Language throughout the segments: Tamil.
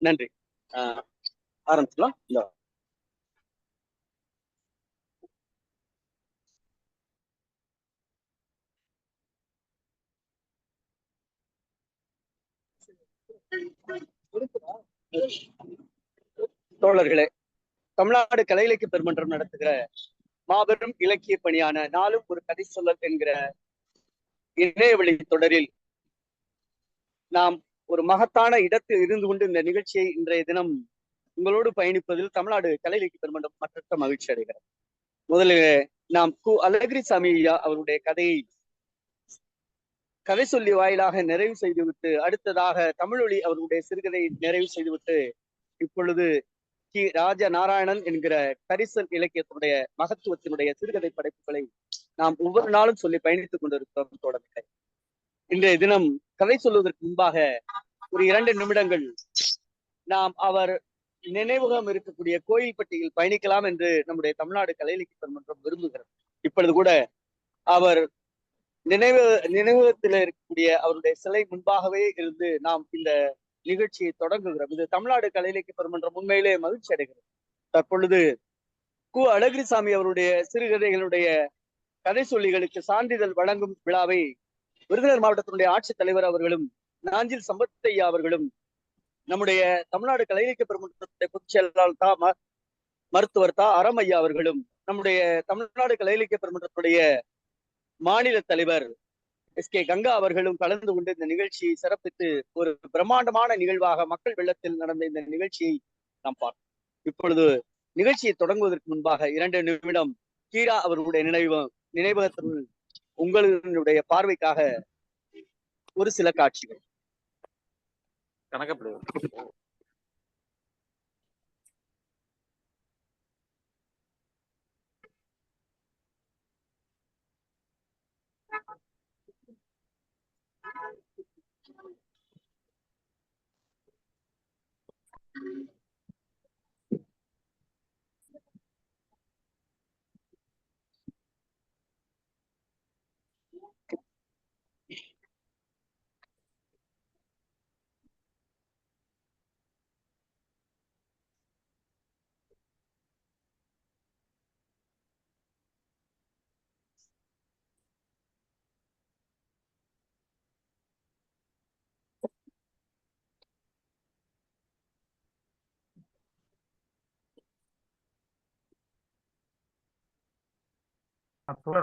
நன்றி. ஆரம்பிச்சுக்கலாம். தோழர்களே, தமிழ்நாடு கலை இலக்கிய பெருமன்றம் நடத்துகிற மாபெரும் இலக்கிய பணியான நாளும் ஒரு கதை சொல்லல் என்கிற இணையவழி தொடரில் நாம் ஒரு மகத்தான இடத்தில் இருந்து கொண்டு இந்த நிகழ்ச்சியை இன்றைய தினம் உங்களோடு பயணிப்பதில் தமிழ்நாடு கலை இலக்கிய பெருமன்றம் மற்ற மகிழ்ச்சி அடைகிறது. முதலில் நாம் அழகிரிசாமி ஐயா அவருடைய கதையை கதை சொல்லி வாயிலாக நிறைவு செய்துவிட்டு, அடுத்ததாக தமிழொலி அவர்களுடைய சிறுகதையை நிறைவு செய்துவிட்டு, இப்பொழுது கி ராஜ நாராயணன் என்கிற கரிசல் இலக்கியத்தினுடைய மகத்துவத்தினுடைய சிறுகதை படைப்புகளை நாம் ஒவ்வொரு நாளும் சொல்லி பயணித்துக் கொண்டிருக்கிறோம் தொடர்ந்து. இன்றைய தினம் கதை சொல்வதற்கு முன்பாக ஒரு 2 நிமிடங்கள் நாம் அவர் நினைவகம் இருக்கக்கூடிய கோயில்பட்டியில் பயணிக்கலாம் என்று நம்முடைய தமிழ்நாடு கலை இலக்கிய பெருமன்றம் விரும்புகிறது. இப்பொழுது கூட அவர் நினைவகத்தில் இருக்கக்கூடிய அவருடைய சிலை முன்பாகவே இருந்து நாம் இந்த நிகழ்ச்சியை தொடங்குகிறோம். இது தமிழ்நாடு கலை இலக்கிய பெருமன்றம் உண்மையிலே மகிழ்ச்சி அடைகிறது. தற்பொழுது அழகிரிசாமி அவருடைய சிறுகதைகளுடைய கதை சொல்லிகளுக்கு சான்றிதழ் வழங்கும் விழாவை விருதுநகர் மாவட்டத்தினுடைய ஆட்சித்தலைவர் அவர்களும் நாஞ்சில் சம்பத்தையா அவர்களும் நம்முடைய தமிழ்நாடு கலை இலக்கிய பெருமன்றத்துடைய பொதுச் செயலாளர் மருத்துவர் அறமையா அவர்களும் நம்முடைய தமிழ்நாடு கலை இலக்கிய பெருமன்றத்துடைய மாநில தலைவர் எஸ்.கே. கங்கா அவர்களும் கலந்து கொண்டு இந்த நிகழ்ச்சியை சிறப்பித்து ஒரு பிரம்மாண்டமான நிகழ்வாக மக்கள் வெள்ளத்தில் நடந்த இந்த நிகழ்ச்சியை நாம் பார்த்தோம். இப்பொழுது நிகழ்ச்சியை தொடங்குவதற்கு முன்பாக 2 நிமிடம் கீரா அவர்களுடைய நினைவகத்தில் உங்களுடைய பார்வைக்காக ஒரு சில காட்சிகள்.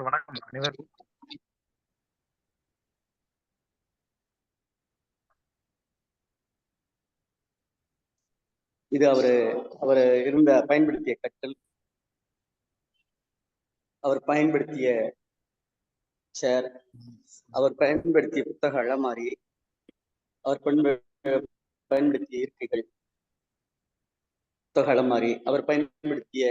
வணக்கம் அனைவருக்கும். இது அவரு இருந்த பயன்படுத்திய கட்டல், அவர் பயன்படுத்திய சேர், அவர் பயன்படுத்திய புத்தக அலமாரி, அவர் பயன்படுத்திய இருக்கைகள், புத்தக அலமாரி, அவர் பயன்படுத்திய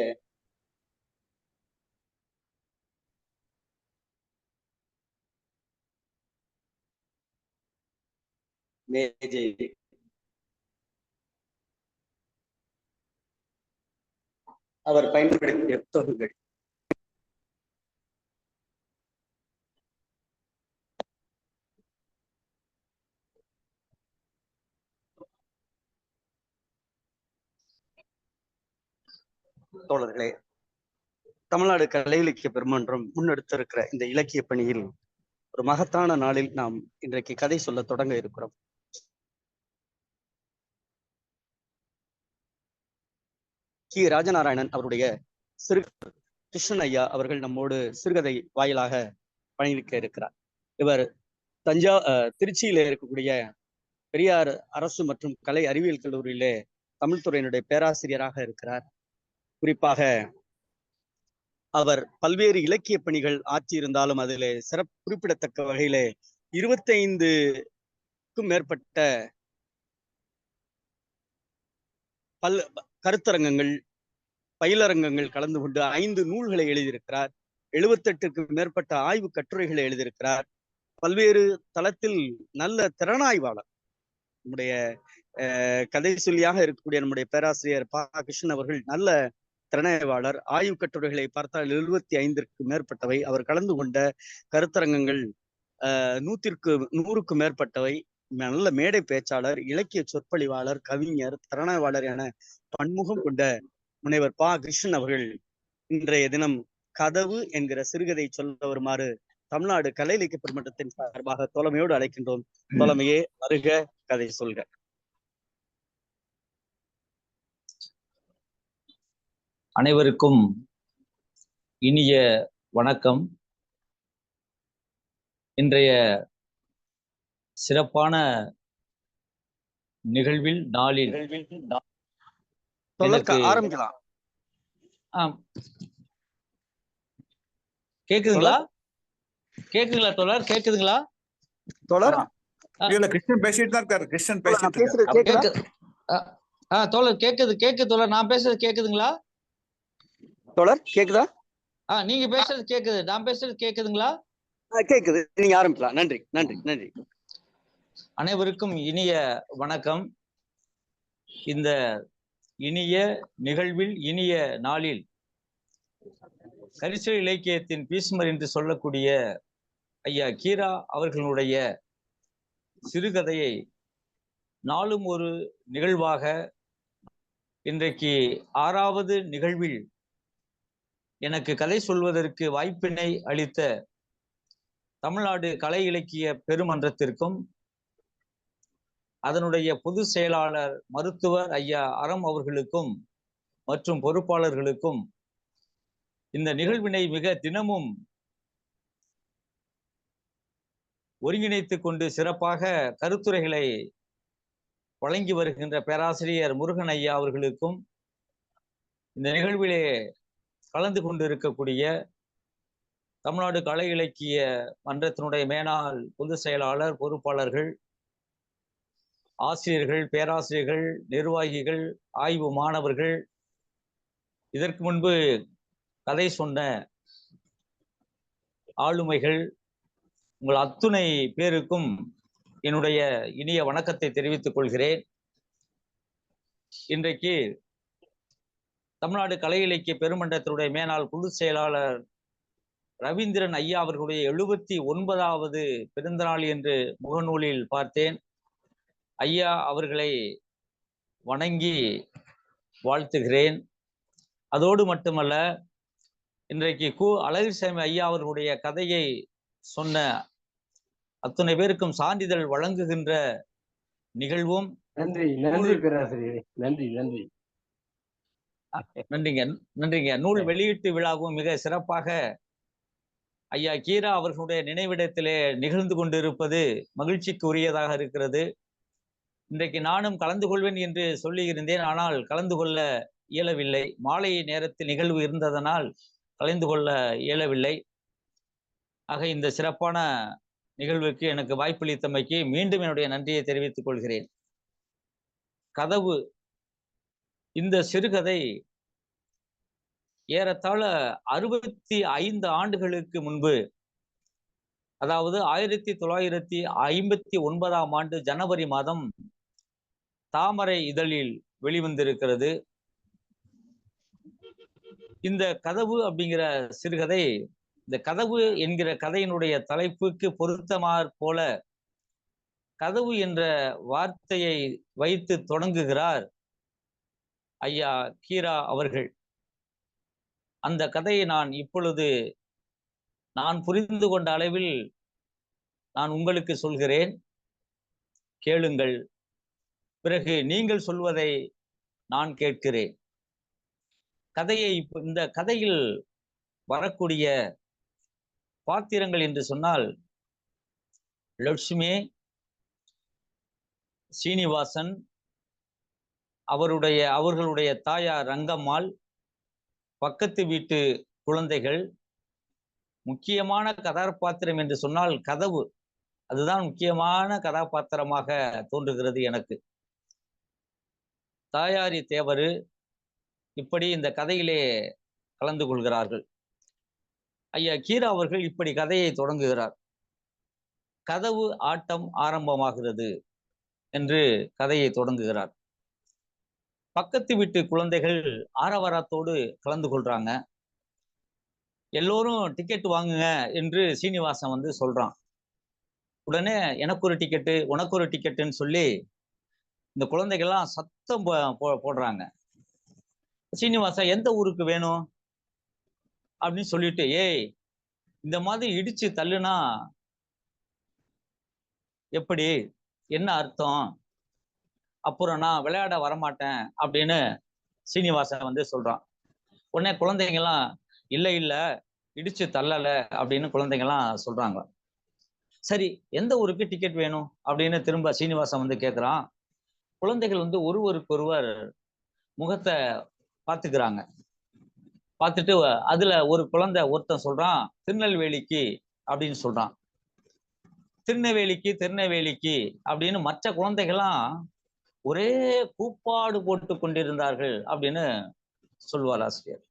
மேஜை, அவர் பயன்படுத்திய புத்தகங்கள், தோழர்களே, தமிழ்நாடு கலை இலக்கிய பெருமன்றம் முன்னெடுத்திருக்கிற இந்த இலக்கிய பணியில் ஒரு மகத்தான நாளில் நாம் இன்றைக்கு கதை சொல்ல தொடங்க இருக்கிறோம். கி ராஜநாராயணன் அவருடைய சிறு கிருஷ்ணன் ஐயா அவர்கள் நம்மோடு சிறுகதை வாயிலாக பயணிக்க இருக்கிறார். இவர் திருச்சியில இருக்கக்கூடிய பெரியார் அரசு மற்றும் கலை அறிவியல் கல்லூரியிலே தமிழ் துறையினுடைய பேராசிரியராக இருக்கிறார். குறிப்பாக அவர் பல்வேறு இலக்கிய பணிகள் ஆற்றியிருந்தாலும் அதிலே குறிப்பிடத்தக்க வகையிலே 25க்கும் மேற்பட்ட கருத்தரங்கங்கள், பயிலரங்கங்கள் கலந்து கொண்டு 5 நூல்களை எழுதியிருக்கிறார். 78க்கும் மேற்பட்ட ஆய்வு கட்டுரைகளை எழுதியிருக்கிறார். பல்வேறு தளத்தில் நல்ல திறனாய்வாளர். நம்முடைய கதை சொல்லியாக இருக்கக்கூடிய நம்முடைய பேராசிரியர் கிருஷ்ணன் அவர்கள் நல்ல திறனாய்வாளர். ஆய்வு கட்டுரைகளை பார்த்தால் 75க்கும் மேற்பட்டவை. அவர் கலந்து கொண்ட கருத்தரங்கங்கள் 100க்கும் மேற்பட்டவை. நல்ல மேடை பேச்சாளர், இலக்கிய சொற்பொழிவாளர், கவிஞர், திறனாய்வாளர் என பன்முகம் கொண்ட முனைவர் பா. கிருஷ்ணன் அவர்கள் இன்றைய தினம் கதவு என்கிற சிறுகதை சொல்ல வருமாறு தமிழ்நாடு கலை இலக்கிய பெருமன்றத்தின் சார்பாக தோழமையோடு அழைக்கின்றோம். தோழமையே வருக, கதை சொல்க. அனைவருக்கும் இனிய வணக்கம். இன்றைய சிறப்பான நிகழ்வில் நாளில் ஆரம்பிக்கலாம். கேக்குதுங்களா தோழர்? கேக்குதுங்களா தோழர்? கிருஷ்ணன் பேசிட்டு தான் இருக்காரு. கிருஷ்ணன் பேசிட்டு தோழர் கேக்குது தோழர். நான் பேசுறது கேக்குதுங்களா தோழர்? கேக்குதா? நீங்க பேசுறது கேக்குது. நான் பேசுறது கேக்குதுங்களா? கேக்குது. நீங்க ஆரம்பிக்கலாம். நன்றி நன்றி நன்றி. அனைவருக்கும் இனிய வணக்கம். இந்த இனிய நிகழ்வில் இனிய நாளில் கரிசல் இலக்கியத்தின் பீஷ்மர் என்று சொல்லக்கூடிய ஐயா கீரா அவர்களுடைய சிறுகதையை நாளும் ஒரு நிகழ்வாக இன்றைக்கு 6வது நிகழ்வில் எனக்கு கதை சொல்வதற்கு வாய்ப்பினை அளித்த தமிழ்நாடு கலை இலக்கிய பெருமன்றத்திற்கும் அதனுடைய பொதுச் செயலாளர் மருத்துவர் ஐயா அறம் அவர்களுக்கும் மற்றும் பொறுப்பாளர்களுக்கும் இந்த நிகழ்வினை மிக தினமும் ஒருங்கிணைத்து கொண்டு சிறப்பாக கருத்துரைகளை வழங்கி வருகின்ற பேராசிரியர் முருகன் ஐயா அவர்களுக்கும் இந்த நிகழ்விலே கலந்து கொண்டு இருக்கக்கூடிய தமிழ்நாடு கலை இலக்கிய மன்றத்தினுடைய மேலாள் பொதுச் செயலாளர், பொறுப்பாளர்கள், ஆசிரியர்கள், பேராசிரியர்கள், நிர்வாகிகள், ஆய்வு மாணவர்கள், இதற்கு முன்பு கதை சொன்ன ஆளுமைகள், உங்கள் அத்துணை பேருக்கும் என்னுடைய இனிய வணக்கத்தை தெரிவித்துக் கொள்கிறேன். இன்றைக்கு தமிழ்நாடு கலை இலக்கிய பெருமன்றத்தினுடைய மேலாள் பொதுச் செயலாளர் ரவீந்திரன் ஐயா அவர்களுடைய 79வது பிறந்தநாள் என்று முகநூலில் பார்த்தேன். ஐயா அவர்களை வணங்கி வாழ்த்துகிறேன். அதோடு மட்டுமல்ல, இன்றைக்கு அழகிரிசாமி ஐயா அவர்களுடைய கதையை சொன்ன அத்தனை பேருக்கும் சான்றிதழ் வழங்குகின்ற நிகழ்வும் நன்றிங்க நூல் வெளியீட்டு விழாவும் மிக சிறப்பாக ஐயா கீரா அவர்களுடைய நினைவிடத்திலே நிகழ்ந்து கொண்டிருப்பது மகிழ்ச்சிக்கு உரியதாக இருக்கிறது. இன்றைக்கு நானும் கலந்து கொள்வேன் என்று சொல்லியிருந்தேன், ஆனால் கலந்து கொள்ள இயலவில்லை. மாலை நேரத்தில் நிகழ்வு இருந்ததனால் கலந்து கொள்ள இயலவில்லை. ஆக இந்த சிறப்பான நிகழ்வுக்கு எனக்கு வாய்ப்பளித்தமைக்கு மீண்டும் என்னுடைய நன்றியை தெரிவித்துக் கொள்கிறேன். கதவு இந்த சிறுகதை ஏறத்தாழ 65 ஆண்டுகளுக்கு முன்பு, அதாவது 1959ஆம் ஆண்டு ஜனவரி மாதம் தாமரை இதழில் வெளிவந்திருக்கிறது. இந்த கதவு அப்படிங்கிற சிறுகதை, இந்த கதவு என்கிற கதையினுடைய தலைப்புக்கு பொருத்தமாற் போல கதவு என்ற வார்த்தையை வைத்து தொடங்குகிறார் ஐயா கீரா அவர்கள். அந்த கதையை நான் புரிந்து கொண்ட அளவில் நான் உங்களுக்கு சொல்கிறேன், கேளுங்கள். பிறகு நீங்கள் சொல்வதை நான் கேட்கிறேன். இந்த கதையில் வரக்கூடிய பாத்திரங்கள் என்று சொன்னால், லட்சுமி, சீனிவாசன், அவர்களுடைய தாயார் ரங்கம்மாள், பக்கத்து வீட்டு குழந்தைகள். முக்கியமான கதாபாத்திரம் என்று சொன்னால் கதவு, அதுதான் முக்கியமான கதாபாத்திரமாக தோன்றுகிறது எனக்கு. தாயாரி தேவரு இப்படி இந்த கதையிலே கலந்து கொள்கிறார்கள். ஐயா கீரா அவர்கள் இப்படி கதையை தொடங்குகிறார். கதவு ஆட்டம் ஆரம்பமாகிறது என்று கதையை தொடங்குகிறார். பக்கத்து வீட்டு குழந்தைகள் ஆரவாரத்தோடு கலந்து கொள்றாங்க. எல்லோரும் டிக்கெட் வாங்குங்க என்று சீனிவாசன் சொல்றான். உடனே எனக்கு ஒரு டிக்கெட்டு, உனக்கு ஒரு டிக்கெட்டுன்னு சொல்லி இந்த குழந்தைகள்லாம் சத்தம் போடுறாங்க. சீனிவாசா எந்த ஊருக்கு வேணும் அப்படின்னு சொல்லிட்டு, ஏய் இந்த மாதிரி இடிச்சு தள்ளுனா எப்படி, என்ன அர்த்தம், அப்புறம் நான் விளையாட வரமாட்டேன் அப்படின்னு சீனிவாசன் வந்து சொல்றான். உடனே குழந்தைங்கலாம் இல்ல இல்ல இடிச்சு தள்ளல அப்படின்னு குழந்தைங்கலாம் சொல்றாங்க. சரி எந்த ஊருக்கு டிக்கெட் வேணும் அப்படின்னு திரும்ப சீனிவாசன் வந்து கேட்கிறான். குழந்தைகள் வந்து ஒருவருக்கொருவர் முகத்தை பார்த்துக்கிறாங்க. பார்த்துட்டு அதுல ஒரு குழந்தை ஒருத்தன் சொல்றான் திருநெல்வேலிக்கு அப்படின்னு சொல்றான். திருநெல்வேலிக்கு திருநெல்வேலிக்கு அப்படின்னு மற்ற குழந்தைகள்லாம் ஒரே கூப்பாடு போட்டு கொண்டிருந்தார்கள் அப்படின்னு சொல்வார் ஆசிரியர்.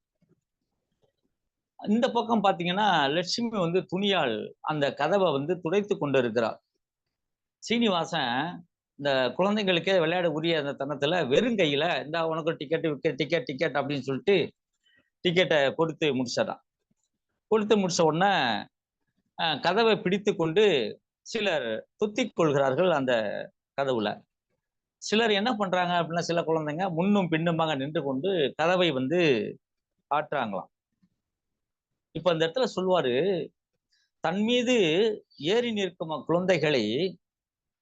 இந்த பக்கம் பாத்தீங்கன்னா லட்சுமி வந்து துணியால் அந்த கதவை வந்து துடைத்து கொண்டு இருக்கிறார். சீனிவாசன் இந்த குழந்தைங்களுக்கே விளையாட உரிய அந்த தருணத்துல வெறுங்கையில இந்த உனக்கு டிக்கெட் டிக்கெட் டிக்கெட் அப்படின்னு சொல்லிட்டு டிக்கெட்டை கொடுத்து முடிச்சிடறான். கொடுத்து முடிச்ச உடனே கதவை பிடித்து கொண்டு சிலர் துத்திக் கொள்கிறார்கள் அந்த கதவுல. சிலர் என்ன பண்றாங்க அப்படின்னா சில குழந்தைங்க முன்னும் பின்னுமாக நின்று கொண்டு கதவை வந்து காட்டுறாங்களாம். இப்ப அந்த இடத்துல சொல்வாரு, தன் மீது ஏறி நிற்கும் குழந்தைகளை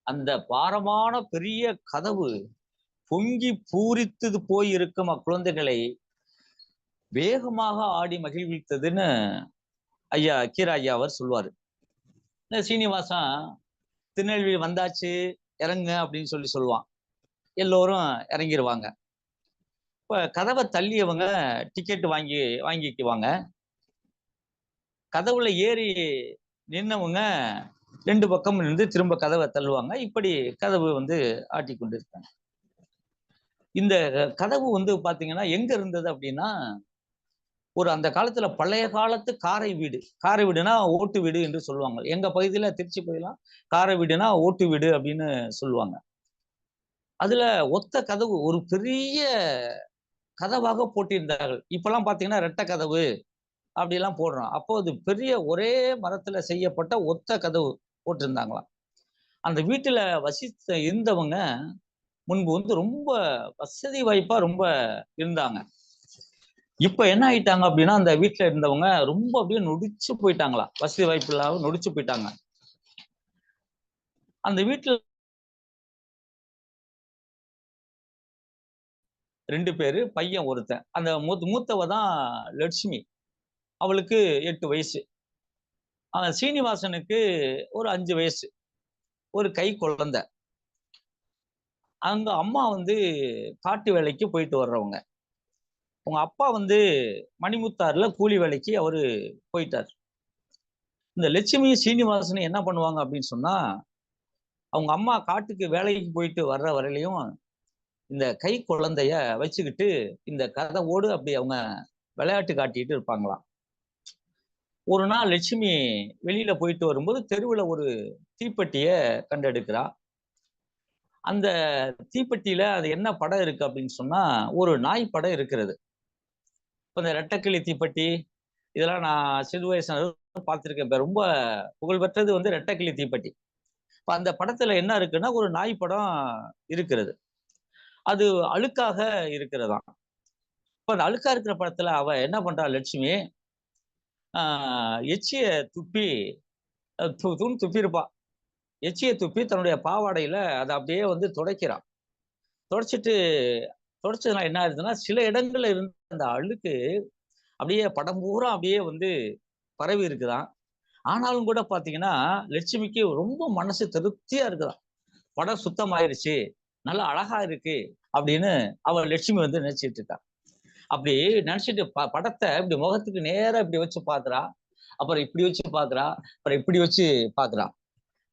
அந்த பாரமான பெரிய கதவு பொங்கி பூரித்து போய் இருக்கும் அக்குழந்தைகளை வேகமாக ஆடி மகிழ்வித்ததுன்னு ஐயா கீரா ஐயா அவர் சொல்லுவாரு. சீனிவாசன் திருநெல்வேலி வந்தாச்சு இறங்க அப்படின்னு சொல்லுவான். எல்லோரும் இறங்கிடுவாங்க. இப்ப கதவை தள்ளியவங்க டிக்கெட் வாங்கிக்குவாங்க. கதவுல ஏறி நின்னவங்க 2 பக்கம் இருந்து திரும்ப கதவை தள்ளுவாங்க. இப்படி கதவு வந்து ஆட்டி கொண்டு இருக்காங்க. இந்த கதவு வந்து பாத்தீங்கன்னா எங்க இருந்தது அப்படின்னா ஒரு அந்த காலத்துல பழைய காலத்து காரை வீடுனா ஓட்டு வீடு என்று சொல்லுவாங்க. எங்க பகுதியில திருச்சி பகுதியெல்லாம் காரை வீடுனா ஓட்டு வீடு அப்படின்னு சொல்லுவாங்க. அதுல ஒத்த கதவு ஒரு பெரிய கதவாக போட்டிருந்தார்கள். இப்பெல்லாம் பாத்தீங்கன்னா ரெட்டை கதவு அப்படி எல்லாம் போடுறோம். அப்போ அது பெரிய ஒரே மரத்துல செய்யப்பட்ட ஒத்த கதவு போட்டிருந்தாங்களாம். அந்த வீட்டுல இருந்தவங்க முன்பு வந்து ரொம்ப வசதி வாய்ப்பா ரொம்ப இருந்தாங்க. இப்ப என்ன ஆயிட்டாங்க அப்படின்னா அந்த வீட்டுல இருந்தவங்க ரொம்ப அப்படியே நொடிச்சு போயிட்டாங்களா. வசதி வாய்ப்பு இல்லாம நொடிச்சு போயிட்டாங்க. அந்த வீட்டுல 2 பேரு, பையன் ஒருத்தன். அந்த மூத்தவ தான் லட்சுமி. அவளுக்கு 8 வயசு. சீனிவாசனுக்கு ஒரு 5 வயசு. ஒரு கை குழந்தை. அவங்க அம்மா வந்து காட்டு வேலைக்கு போயிட்டு வர்றவங்க. உங்க அப்பா வந்து மணிமுத்தாறுல கூலி வேலைக்கு அவரு போயிட்டார். இந்த லட்சுமி சீனிவாசன் என்ன பண்ணுவாங்க அப்படின்னு சொன்னா அவங்க அம்மா காட்டுக்கு வேலைக்கு போயிட்டு வர்ற வரையிலையும் இந்த கை குழந்தைய வச்சுக்கிட்டு இந்த கதவோடு அப்படி அவங்க விளையாட்டு காட்டிட்டு இருப்பாங்களாம். ஒரு நாள் லட்சுமி வெளியில போயிட்டு வரும்போது தெருவுல ஒரு தீப்பெட்டிய கண்டெடுக்கிறா. அந்த தீப்பெட்டியில அது என்ன படம் இருக்கு அப்படின்னு சொன்னா ஒரு நாய் படம் இருக்கிறது. இப்ப இந்த ரெட்டக்கிளி தீப்பெட்டி இதெல்லாம் நான் சிறு வயசு பார்த்திருக்கேன். இப்ப ரொம்ப புகழ்பெற்றது வந்து ரெட்டக்கிளி தீப்பெட்டி. இப்ப அந்த படத்துல என்ன இருக்குன்னா ஒரு நாய் படம் இருக்கிறது. அது அழுக்காக இருக்கிறதாம். இப்ப அந்த அழுக்கா இருக்கிற படத்துல அவ என்ன பண்றா லட்சுமி எச்சிய துப்பி துப்பியிருப்பா. எச்சிய துப்பி தன்னுடைய பாவாடையில அதை அப்படியே வந்து துடைக்கிறான். துடைச்சதுனா என்ன ஆகுதுன்னா சில இடங்கள்ல இருந்த அந்த அழுக்கு அப்படியே படம் பூரா அப்படியே வந்து பரவி இருக்குதான். ஆனாலும் கூட பாத்தீங்கன்னா லட்சுமிக்கு ரொம்ப மனசு திருப்தியா இருக்குதான். படம் சுத்தமாயிருச்சு, நல்லா அழகா இருக்கு அப்படின்னு அவ லட்சுமி வந்து நினைச்சிட்டு இருக்கா. அப்படி நினைச்சிட்டு படத்தை இப்படி முகத்துக்கு நேரா இப்படி வச்சு பாக்குறா. அப்புறம் இப்படி வச்சு பாக்குறா. அப்புறம் இப்படி வச்சு பாக்குறா.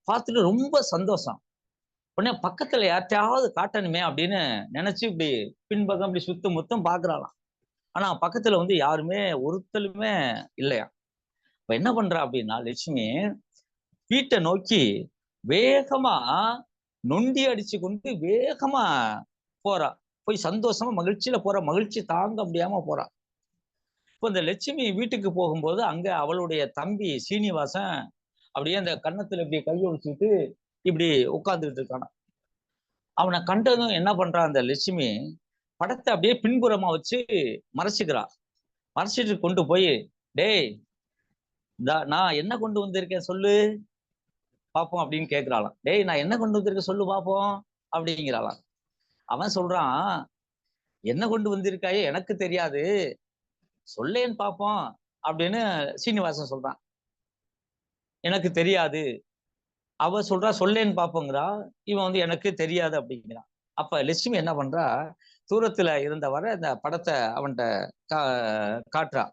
பார்த்துட்டு ரொம்ப சந்தோஷம். உடனே பக்கத்துல யார்ட்டையாவது காட்டணுமே அப்படின்னு நினைச்சு இப்படி பின்பக்கம் இப்படி சுத்தம் முத்தம் பாக்குறாளாம். ஆனா பக்கத்துல வந்து யாருமே ஒருத்தலுமே இல்லையா. இப்ப என்ன பண்றா அப்படின்னா லட்சுமி வீட்டை நோக்கி வேகமா நொண்டி அடிச்சு கொண்டு வேகமா போறா. போய் சந்தோஷமா மகிழ்ச்சியில போறா. மகிழ்ச்சி தாங்க முடியாம போறா. இப்போ இந்த லட்சுமி வீட்டுக்கு போகும்போது அங்க அவளுடைய தம்பி சீனிவாசன் அப்படியே அந்த கன்னத்துல இப்படி கையை வச்சுட்டு இப்படி உட்கார்ந்துட்டு இருக்கானா. அவனை கண்டதும் என்ன பண்றான் அந்த லட்சுமி, படத்தை அப்படியே பின்புறமா வச்சு மறைச்சிக்கிறா. மறைச்சிட்டு கொண்டு போய், டேய் நான் என்ன கொண்டு வந்திருக்கேன் சொல்லு பாப்போம் அப்படின்னு கேட்கிறாளாம். டேய் நான் என்ன கொண்டு வந்திருக்கேன் சொல்லு பாப்போம் அப்படிங்கிறாளாம். அவன் சொல்றான், என்ன கொண்டு வந்திருக்காயே எனக்கு தெரியாது, சொல்லேன்னு பாப்போம் அப்படின்னு சீனிவாசன் சொல்றான். எனக்கு தெரியாது. அவ சொல்றா சொல்லேன்னு பாப்போங்கிறா. இவன் வந்து எனக்கு தெரியாது அப்படிங்கிறான். அப்ப லட்சுமி என்ன பண்றா, தூரத்துல இருந்தவரை அந்த படத்தை அவன்கிட்ட காட்டுறா.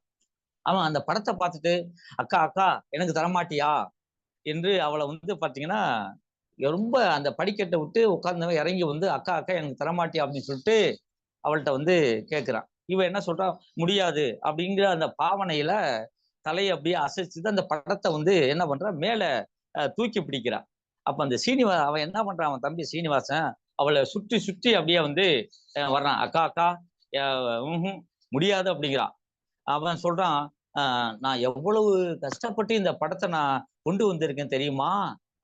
அவன் அந்த படத்தை பார்த்துட்டு, அக்கா அக்கா எனக்கு தரமாட்டியா என்று அவளை வந்து பாத்தீங்கன்னா ரொம்ப அந்த படிக்கட்டை விட்டு உட்கார்ந்தவன் இறங்கி வந்து, அக்கா அக்கா எனக்கு தரமாட்டியா அப்படின்னு சொல்லிட்டு அவள்கிட்ட வந்து கேட்கிறான். இவன் என்ன சொல்றான், முடியாது அப்படிங்கிற அந்த பாவனையில தலையை அப்படியே அசைச்சுட்டு அந்த படத்தை வந்து என்ன பண்றான், மேல தூக்கி பிடிக்கிறான். அப்ப அந்த அவன் என்ன பண்றான், அவன் தம்பி சீனிவாசன் அவளை சுற்றி சுற்றி அப்படியே வந்து வர்றான். அக்கா அக்கா முடியாது அப்படிங்கிறான். அவன் சொல்றான், நான் எவ்வளவு கஷ்டப்பட்டு இந்த படத்தை நான் கொண்டு வந்திருக்கேன் தெரியுமா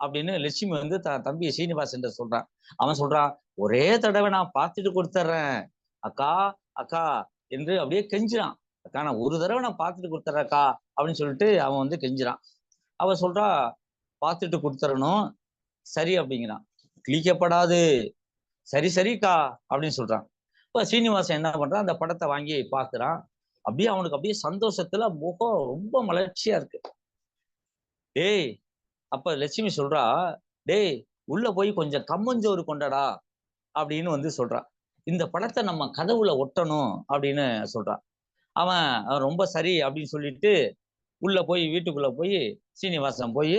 அப்படின்னு லட்சுமி வந்து தம்பி சீனிவாசன் சொல்றான். அவன் சொல்றான், ஒரே தடவை நான் பார்த்துட்டு கொடுத்துட்றேன் அக்கா அக்கா என்று அப்படியே கெஞ்சிறான். அக்கா நான் ஒரு தடவை நான் பார்த்துட்டு கொடுத்துட்றேக்கா அப்படின்னு சொல்லிட்டு அவன் வந்து கெஞ்சிறான். அவன் சொல்றா, பார்த்துட்டு கொடுத்துடணும், சரி அப்படிங்கிறான். கிழிக்கப்படாது, சரி சரிக்கா அப்படின்னு சொல்றான். இப்ப சீனிவாசன் என்ன பண்றான், அந்த படத்தை வாங்கி பாக்குறான். அப்படியே அவனுக்கு அப்படியே சந்தோஷத்துல முகம் ரொம்ப மலர்ச்சியா இருக்கு. டேய் அப்ப லட்சுமி சொல்றா, டேய் உள்ள போய் கொஞ்சம் கம்மஞ்சோறு கொண்டடா அப்படின்னு வந்து சொல்றான். இந்த படத்தை நம்ம கதவுல ஒட்டணும் அப்படின்னு சொல்றான். அவன் ரொம்ப சரி அப்படின்னு சொல்லிட்டு உள்ள போய் வீட்டுக்குள்ள போய் சீனிவாசன் போய்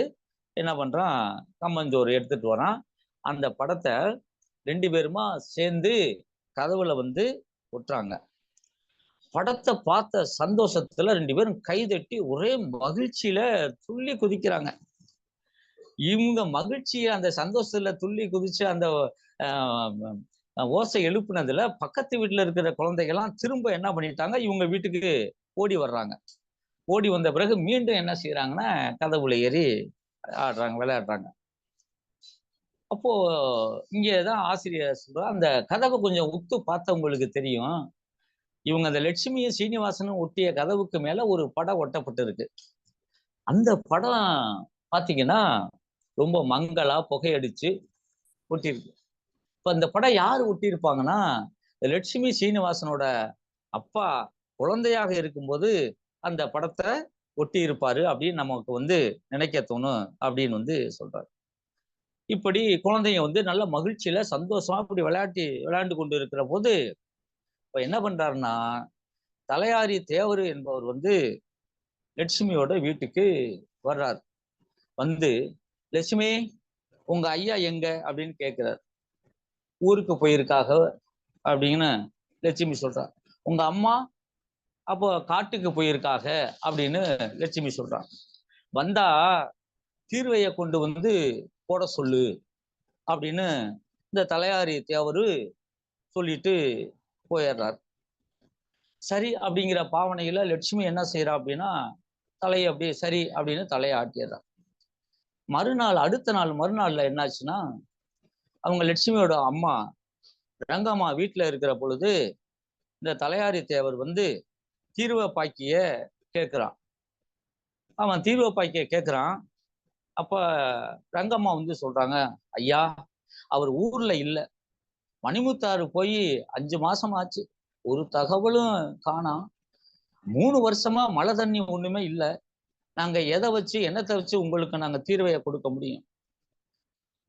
என்ன பண்றான், கம்மஞ்சோறு எடுத்துட்டு வரான். அந்த படத்தை 2 பேருமா சேர்ந்து கதவுல வந்து ஒட்டுறாங்க. படத்தை பார்த்த சந்தோஷத்துல 2 பேரும் கைதட்டி ஒரே மகிழ்ச்சியில துள்ளி குதிக்கிறாங்க. இவங்க மகிழ்ச்சிய அந்த சந்தோஷத்துல துள்ளி குதிச்சு அந்த ஓசை எழுப்புனதுல பக்கத்து வீட்டுல இருக்கிற குழந்தைகள்லாம் திரும்ப என்ன பண்ணிட்டாங்க, இவங்க வீட்டுக்கு ஓடி வர்றாங்க. ஓடி வந்த பிறகு மீண்டும் என்ன செய்யறாங்கன்னா, கதவுல ஏறி ஆடுறாங்க, விளையாடுறாங்க. அப்போ இங்கதான் ஆசிரியர் சொல்றா, அந்த கதவை கொஞ்சம் உத்து பார்த்தவங்களுக்கு தெரியும், இவங்க அந்த லட்சுமியும் சீனிவாசனும் ஒட்டிய கதவுக்கு மேல ஒரு படம் ஒட்டப்பட்டு இருக்கு. அந்த படம் பாத்தீங்கன்னா ரொம்ப மங்களா புகையடிச்சு ஒட்டியிருக்கு. இப்ப இந்த படம் யாரு ஒட்டியிருப்பாங்கன்னா, லட்சுமி சீனிவாசனோட அப்பா குழந்தையாக இருக்கும்போது அந்த படத்தை ஒட்டி இருப்பாரு அப்படின்னு நமக்கு வந்து நினைக்க தோணும் அப்படின்னு வந்து சொல்றாரு. இப்படி குழந்தைங்க வந்து நல்ல மகிழ்ச்சியில சந்தோஷமா இப்படி விளையாண்டு கொண்டு இருக்கிற போது இப்ப என்ன பண்றாருன்னா, தலையாரி தேவர் என்பவர் வந்து லட்சுமியோட வீட்டுக்கு வர்றாரு. வந்து, லட்சுமி உங்க ஐயா எங்க அப்படின்னு கேட்கிறார். ஊருக்கு போயிருக்காக அப்படின்னு லட்சுமி சொல்றா. உங்க அம்மா அப்போ காட்டுக்கு போயிருக்காக அப்படின்னு லட்சுமி சொல்றான். வந்தா தீர்வையை கொண்டு வந்து போட சொல்லு அப்படின்னு இந்த தலையாரி தேவரு சொல்லிட்டு போயிடுறார். சரி அப்படிங்கிற பாவனையில லட்சுமி என்ன செய்யறா அப்படின்னா, தலையை அப்படியே சரி அப்படின்னு தலையை ஆட்டிடுறா. அடுத்த நாள் மறுநாள்ல என்னாச்சுன்னா, அவங்க லட்சுமியோட அம்மா ரங்கம்மா வீட்டுல இருக்கிற பொழுது இந்த தலையாரி தேவர் வந்து தீர்வை பாக்கிய கேட்கிறான். அவன் தீர்வை பாக்கிய கேட்கிறான். அப்ப ரங்கம்மா வந்து சொல்றாங்க, ஐயா அவர் ஊர்ல இல்ல, மணிமுத்தாறு போய் 5 மாசம் ஆச்சு, ஒரு தகவலும் காணாம், 3 வருஷமா மழை தண்ணி ஒண்ணுமே இல்லை, நாங்க எதை வச்சு என்னத்தை வச்சு உங்களுக்கு நாங்க தீர்வையை கொடுக்க முடியும்?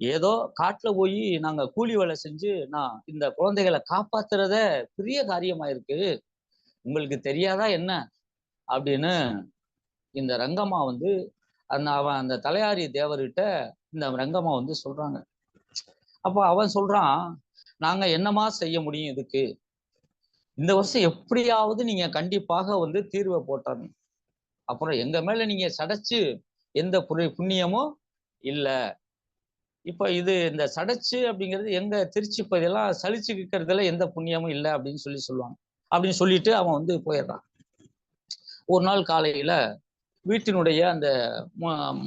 ஏதோ காட்டுல போய் நாங்க கூலி வேலை செஞ்சு நான் இந்த குழந்தைகளை காப்பாத்துறத பெரிய காரியமா இருக்கு, உங்களுக்கு தெரியாதா என்ன அப்படின்னு இந்த ரங்கம்மா வந்து அவன் அந்த தலையாரி தேவர்கிட்ட இந்த ரங்கம்மா வந்து சொல்றாங்க. அப்ப அவன் சொல்றான், நாங்க என்னமா செய்ய முடியும் இதுக்கு, இந்த வருஷம் எப்படியாவது நீங்க கண்டிப்பாக வந்து தீர்வை போட்டணும், அப்புறம் எங்க மேல நீங்க சடைச்சு எந்த புண்ணியமும் இல்ல. இப்ப இது இந்த சடைச்சு அப்படிங்கிறது எங்க திருச்சி பகுதியெல்லாம் சலிச்சு விற்கிறதுல எந்த புண்ணியமும் இல்லை அப்படின்னு சொல்லுவாங்க. அப்படின்னு சொல்லிட்டு அவன் வந்து போயிடுறான். ஒரு நாள் காலையில வீட்டினுடைய அந்த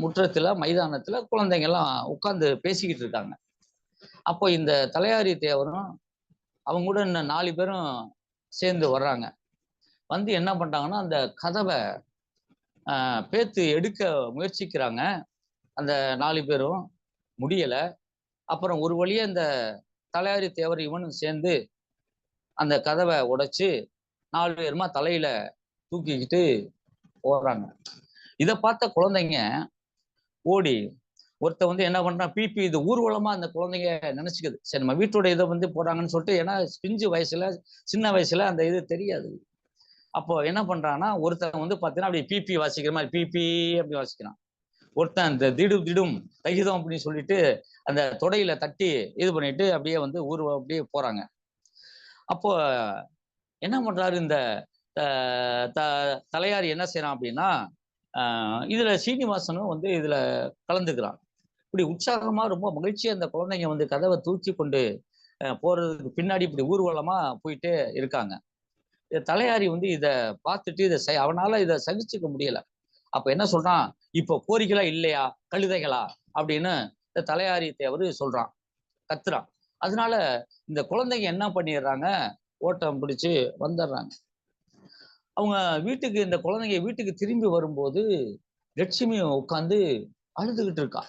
முற்றத்துல மைதானத்துல குழந்தைங்க எல்லாம் உட்கார்ந்து பேசிக்கிட்டு இருக்காங்க. அப்போ இந்த தலையாரி தேவரும் அவங்க கூட இன்னும் 4 பேரும் சேர்ந்து வர்றாங்க. வந்து என்ன பண்றாங்கன்னா அந்த கதவை பேத்து எடுக்க முயற்சிக்கிறாங்க. அந்த 4 பேரும் முடியல. அப்புறம் ஒரு வழியா இந்த தலையாரி தேவர் இவனும் சேர்ந்து அந்த கதவை உடைச்சு 4 பேருமா தலையில தூக்கிக்கிட்டு போறாங்க. இதை பார்த்த குழந்தைங்க ஓடி ஒருத்த வந்து என்ன பண்றான், பிபி இது ஊர்வலமா அந்த குழந்தைங்க நினைச்சுக்குது. சரி நம்ம வீட்டோட இதை வந்து போறாங்கன்னு சொல்லிட்டு, ஏன்னா பிஞ்சு வயசுல சின்ன வயசுல அந்த இது தெரியாது. அப்போ என்ன பண்றான்னா, ஒருத்தன் வந்து பாத்தீங்கன்னா அப்படி பிபி வாசிக்கிற மாதிரி பிபி அப்படி வாசிக்கிறான். ஒருத்தன் அந்த திடும் திடும் தகிதம் அப்படின்னு சொல்லிட்டு அந்த தொடையில தட்டி இது பண்ணிட்டு அப்படியே வந்து அப்படியே போறாங்க. அப்போ என்ன பண்றாரு இந்த தலையாரி என்ன செய்யறான் அப்படின்னா, இதுல சீனிவாசனும் வந்து இதுல கலந்துக்கிறான். இப்படி உற்சாகமா ரொம்ப மகிழ்ச்சியா அந்த குழந்தைங்க வந்து கதவை தூக்கி கொண்டு போறதுக்கு பின்னாடி இப்படி ஊர்வலமா போயிட்டே இருக்காங்க. தலையாரி வந்து இத பார்த்துட்டு அவனால இதை சகிச்சுக்க முடியல. அப்ப என்ன சொல்றான், இப்போ போறீங்களா இல்லையா கழுதைகளா அப்படின்னு இந்த தலையாரி தேவர் சொல்றான், கத்துறான். அதனால இந்த குழந்தைங்க என்ன பண்ணிடுறாங்க, ஓட்டம் பிடிச்சு வந்துடுறாங்க. அவங்க வீட்டுக்கு இந்த குழந்தைங்க வீட்டுக்கு திரும்பி வரும்போது லட்சுமி உட்காந்து அழுதுகிட்டு இருக்கா.